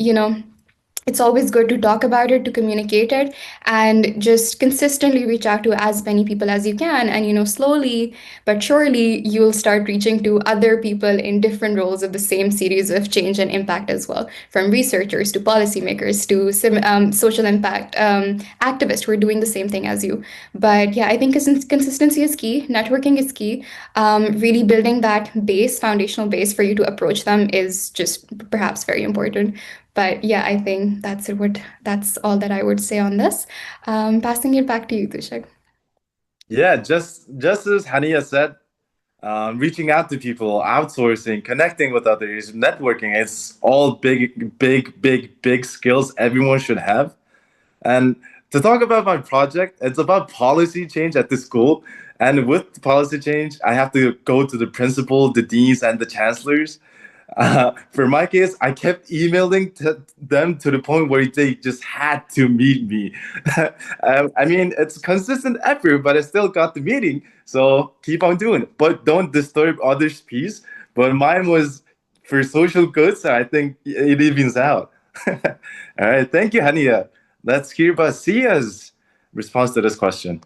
it's always good to talk about it, to communicate it, and just consistently reach out to as many people as you can. And, slowly but surely, you'll start reaching to other people in different roles of the same series of change and impact as well, from researchers to policymakers to social impact activists who are doing the same thing as you. But yeah, I think consistency is key, networking is key. Really building that foundational base for you to approach them is just perhaps very important. But yeah, I think that's all that I would say on this. Passing it back to you, Tushak. Yeah, just as Hania said, reaching out to people, outsourcing, connecting with others, networking, it's all big skills everyone should have. And to talk about my project, it's about policy change at the school. And with policy change, I have to go to the principal, the deans, and the chancellors. For my case, I kept emailing them to the point where they just had to meet me. I mean, it's consistent effort, but I still got the meeting. So keep on doing it. But don't disturb others' peace. But mine was for social good, so I think it evens out. All right. Thank you, Hania. Let's hear about Sia's response to this question.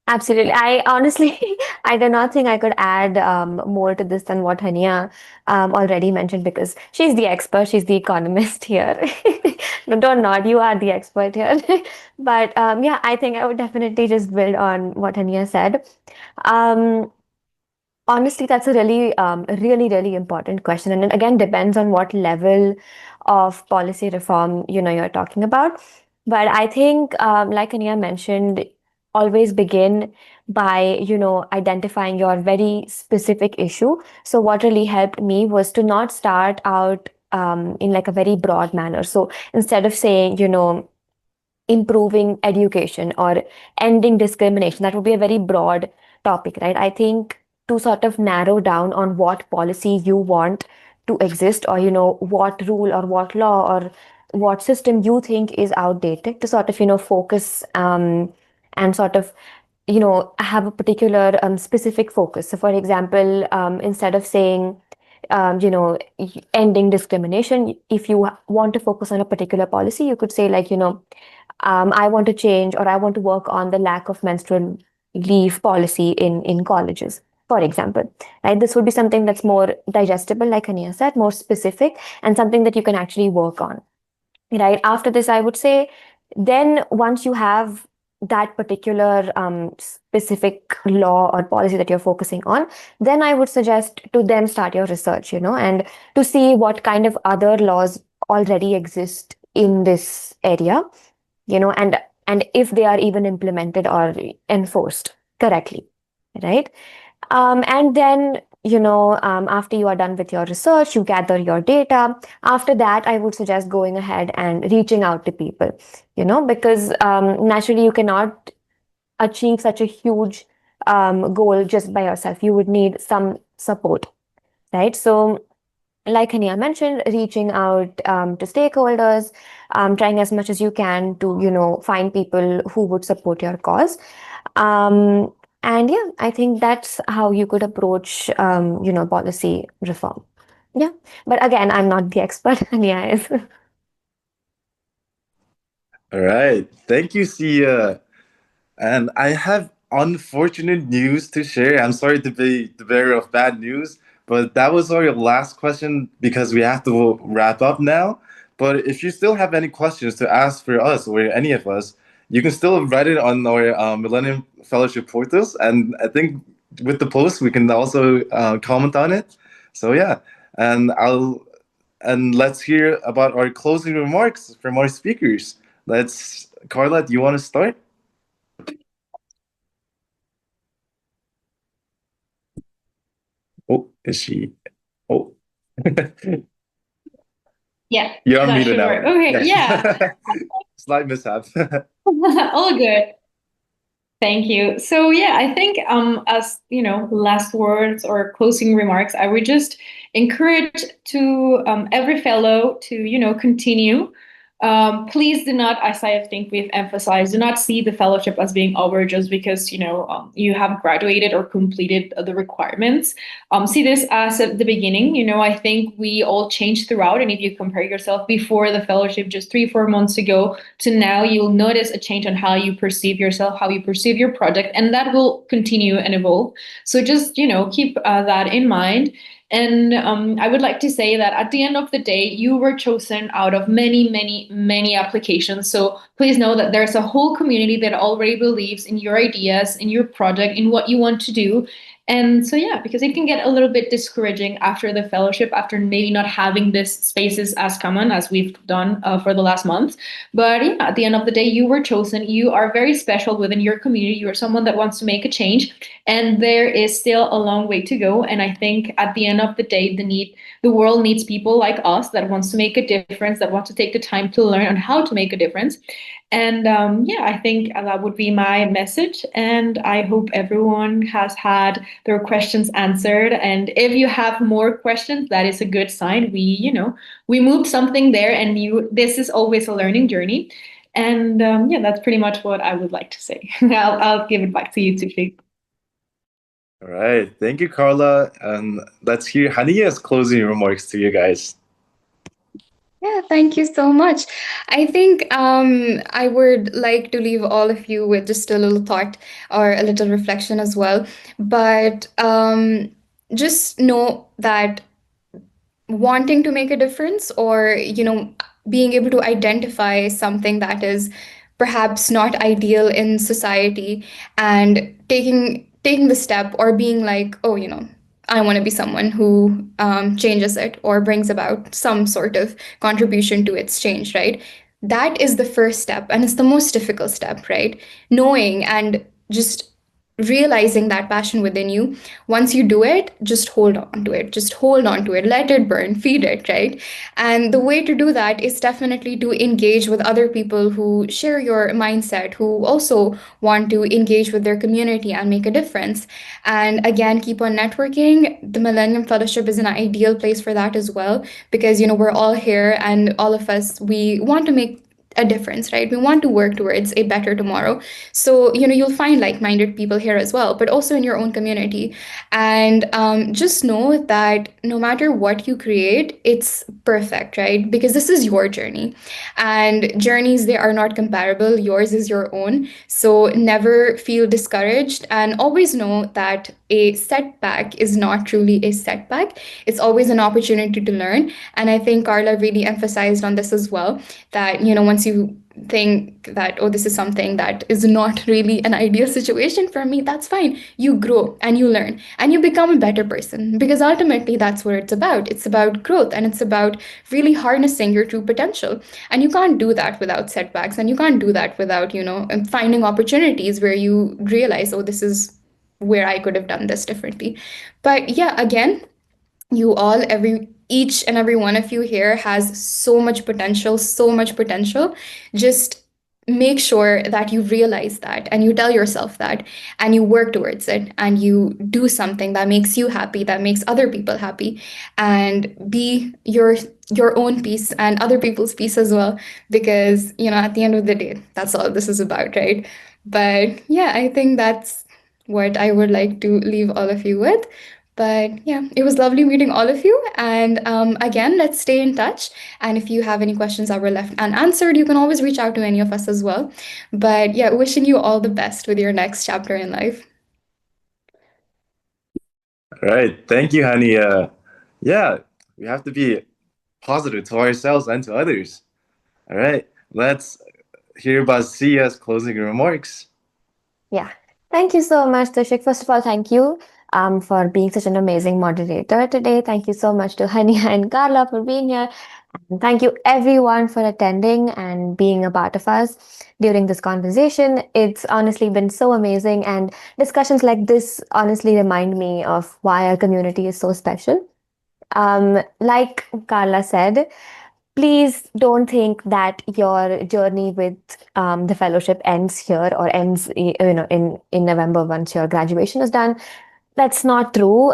Absolutely. I honestly, I do not think I could add more to this than what Hania already mentioned, because she's the expert, she's the economist here. No, don't nod, you are the expert here. But yeah, I think I would definitely just build on what Hania said. Um, Honestly, that's a really important question, and it again depends on what level of policy reform you're talking about. But I think, like Ania mentioned, always begin by identifying your very specific issue. So what really helped me was to not start out in like a very broad manner. So instead of saying improving education or ending discrimination, that would be a very broad topic, right? I think to sort of narrow down on what policy you want to exist, or what rule or what law or what system you think is outdated, to sort of focus and sort of have a particular specific focus. So for example, instead of saying ending discrimination, if you want to focus on a particular policy, you could say like I want to change, or I want to work on the lack of menstrual leave policy in colleges, for example. Right? This would be something that's more digestible, like Ania said, more specific, and something that you can actually work on. Right? After this, I would say, then once you have that particular specific law or policy that you're focusing on, then I would suggest to then start your research, and to see what kind of other laws already exist in this area, and if they are even implemented or enforced correctly, right? And then after you are done with your research, you gather your data. After that, I would suggest going ahead and reaching out to people, because naturally you cannot achieve such a huge goal just by yourself. You would need some support, right? So like Hania mentioned, reaching out to stakeholders, trying as much as you can to, find people who would support your cause. Um, and yeah, I think that's how you could approach, policy reform. Yeah. But again, I'm not the expert. Hania is. All right. Thank you, Sia. And I have unfortunate news to share. I'm sorry to be the bearer of bad news, but that was our last question because we have to wrap up now. But if you still have any questions to ask for us or any of us, you can still write it on our Millennium Fellowship portals. And I think with the post, we can also comment on it. So yeah, and let's hear about our closing remarks from our speakers. Carla, do you want to start? Oh, is she? Oh, Yeah, you're that unmuted should now. work. Okay, yeah. Slight mishap. All good. Thank you. So yeah, I think as last words or closing remarks, I would just encourage to every fellow to continue Please do not, as I think we've emphasized, do not see the fellowship as being over just because you have graduated or completed the requirements. See this as at the beginning. I think we all change throughout, and if you compare yourself before the fellowship just 3-4 months ago to now, you'll notice a change on how you perceive yourself, how you perceive your project, and that will continue and evolve. So just keep that in mind. And I would like to say that at the end of the day, you were chosen out of many, many, many applications. So please know that there's a whole community that already believes in your ideas, in your project, in what you want to do. And so, yeah, because it can get a little bit discouraging after the fellowship, after maybe not having this spaces as common as we've done for the last month. But yeah, at the end of the day, you were chosen. You are very special within your community. You are someone that wants to make a change, and there is still a long way to go. And I think at the end of the day, the world needs people like us that wants to make a difference, that want to take the time to learn on how to make a difference. And yeah, I think that would be my message. And I hope everyone has had their questions answered. And if you have more questions, that is a good sign. We moved something there, and this is always a learning journey. And yeah, that's pretty much what I would like to say. I'll give it back to you, Tushik. All right. Thank you, Carla. And let's hear Hania's closing remarks to you guys. Yeah, thank you so much. I think I would like to leave all of you with just a little thought or a little reflection as well. But just know that wanting to make a difference, or being able to identify something that is perhaps not ideal in society, and taking the step, or being like, oh, I want to be someone who changes it or brings about some sort of contribution to its change, right? That is the first step, and it's the most difficult step, right? Knowing and just realizing that passion within you. Once you do it, just hold on to it. Just hold on to it. Let it burn. Feed it, right? And the way to do that is definitely to engage with other people who share your mindset, who also want to engage with their community and make a difference. And again, keep on networking. The Millennium Fellowship is an ideal place for that as well, because we're all here, and all of us, we want to make a difference, right? We want to work towards a better tomorrow. So, you'll find like-minded people here as well, but also in your own community. And just know that no matter what you create, it's perfect, right? Because this is your journey, and journeys, they are not comparable. Yours is your own. So never feel discouraged, and always know that a setback is not truly a setback. It's always an opportunity to learn. And I think Carla really emphasized on this as well, that, once you think that, oh, this is something that is not really an ideal situation for me, that's fine. You grow and you learn and you become a better person, because ultimately that's what it's about. It's about growth, and it's about really harnessing your true potential. And you can't do that without setbacks, and you can't do that without, finding opportunities where you realize, oh, this is where I could have done this differently. But yeah, again, you all, each and every one of you here has so much potential, so much potential. Just make sure that you realize that, and you tell yourself that, and you work towards it, and you do something that makes you happy, that makes other people happy, and be your own peace and other people's peace as well, because at the end of the day, that's all this is about, right? But yeah, I think that's what I would like to leave all of you with. But yeah, it was lovely meeting all of you. And again, let's stay in touch. And if you have any questions that were left unanswered, you can always reach out to any of us as well. But yeah, wishing you all the best with your next chapter in life. All right. Thank you, Hania. Yeah, we have to be positive to ourselves and to others. All right. Let's hear about Sia's closing remarks. Yeah. Thank you so much, Tushik. First of all, thank you for being such an amazing moderator today. Thank you so much to Hania and Carla for being here. And thank you everyone for attending and being a part of us during this conversation. It's honestly been so amazing, and discussions like this honestly remind me of why our community is so special. Like Carla said, please don't think that your journey with the fellowship ends here, or ends in November once your graduation is done. That's not true.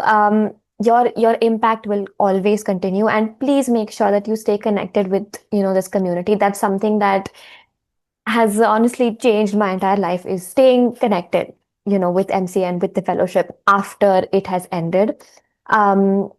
your impact will always continue, and please make sure that you stay connected with this community. That's something that has honestly changed my entire life, is staying connected with MCN, with the fellowship after it has ended. um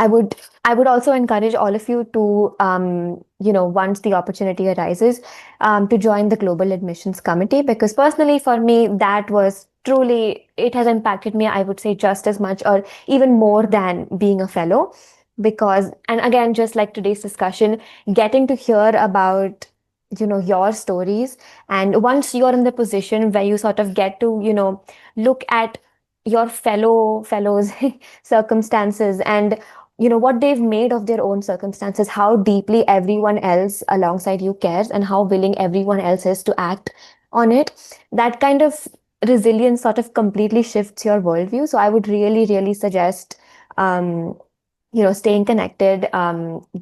I would also encourage all of you to, once the opportunity arises, to join the Global Admissions Committee, because personally for me, that was truly, it has impacted me, I would say, just as much or even more than being a fellow. Because, and again, just like today's discussion, getting to hear about, your stories, and once you're in the position where you sort of get to, look at your fellows circumstances, and what they've made of their own circumstances, how deeply everyone else alongside you cares, and how willing everyone else is to act on it, that kind of resilience sort of completely shifts your worldview. So I would really, really suggest, um, staying connected,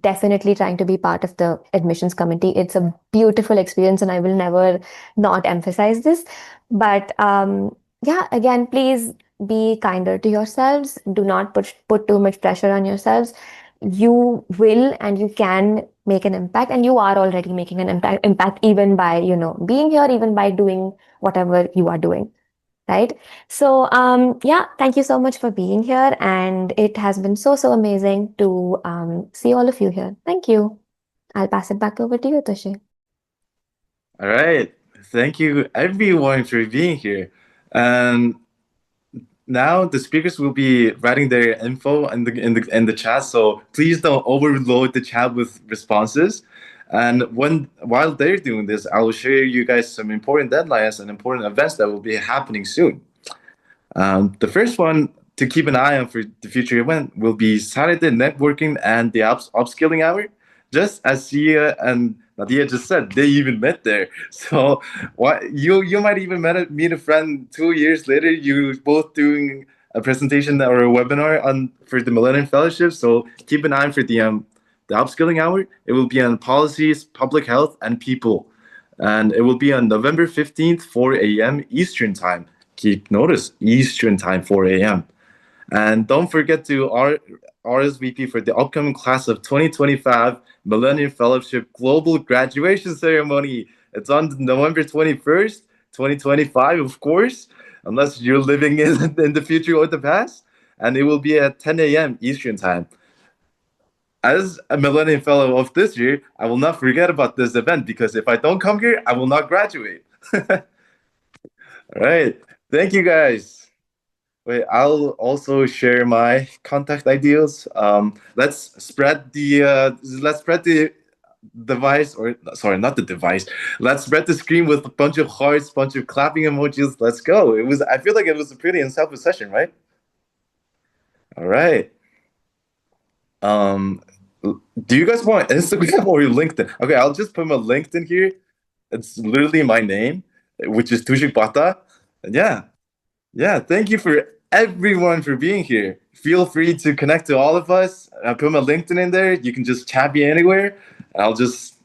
definitely trying to be part of the admissions committee. It's a beautiful experience, and I will never not emphasize this. But yeah, again, please be kinder to yourselves. Do not put too much pressure on yourselves. You will and you can make an impact, and you are already making an impact even by being here, even by doing whatever you are doing. Right. So, yeah, thank you so much for being here. And it has been so, so amazing to see all of you here. Thank you. I'll pass it back over to you, Tushi. All right. Thank you, everyone, for being here. And now the speakers will be writing their info in the chat, so please don't overload the chat with responses. And while they're doing this, I will share you guys some important deadlines and important events that will be happening soon. The first one to keep an eye on for the future event will be Saturday networking and the upskilling hour. Just as Sia and Nadia just said, they even met there. So what you might even meet a friend 2 years later. You both doing a presentation or a webinar on for the Millennium Fellowship. So keep an eye for the upskilling hour. It will be on policies, public health, and people, and it will be on November 15th, 4 a.m. Eastern time. Keep notice, Eastern time, 4 a.m. And don't forget to RSVP for the upcoming class of 2025 Millennium Fellowship Global Graduation Ceremony. It's on November 21st, 2025, of course, unless you're living in the future or the past. And it will be at 10 a.m. Eastern time. As a Millennium Fellow of this year, I will not forget about this event, because if I don't come here, I will not graduate. All right. Thank you, guys. Wait, I'll also share my contact ideas. Let's spread the device, or sorry, not the device. Let's spread the screen with a bunch of hearts, bunch of clapping emojis. Let's go. I feel like it was a pretty insightful session, right? All right. Do you guys want Instagram or LinkedIn? Okay, I'll just put my LinkedIn here. It's literally my name, which is Tushik Bata. And yeah, thank you for everyone for being here. Feel free to connect to all of us. I put my LinkedIn in there. You can just chat me anywhere. I'll just,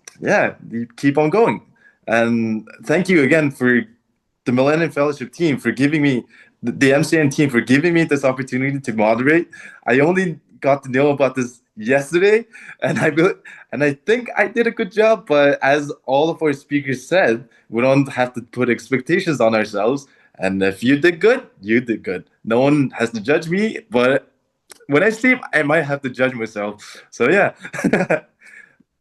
keep on going. And thank you again for the Millennium Fellowship team for giving me, the MCN team for giving me this opportunity to moderate. I only got to know about this yesterday, and I think I did a good job. But as all of our speakers said, we don't have to put expectations on ourselves. And if you did good, you did good. No one has to judge me, but when I sleep, I might have to judge myself. So yeah.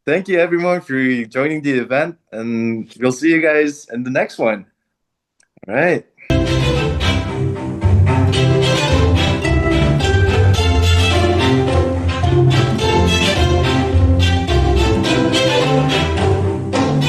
Thank you, everyone, for joining the event, and we'll see you guys in the next one. All right.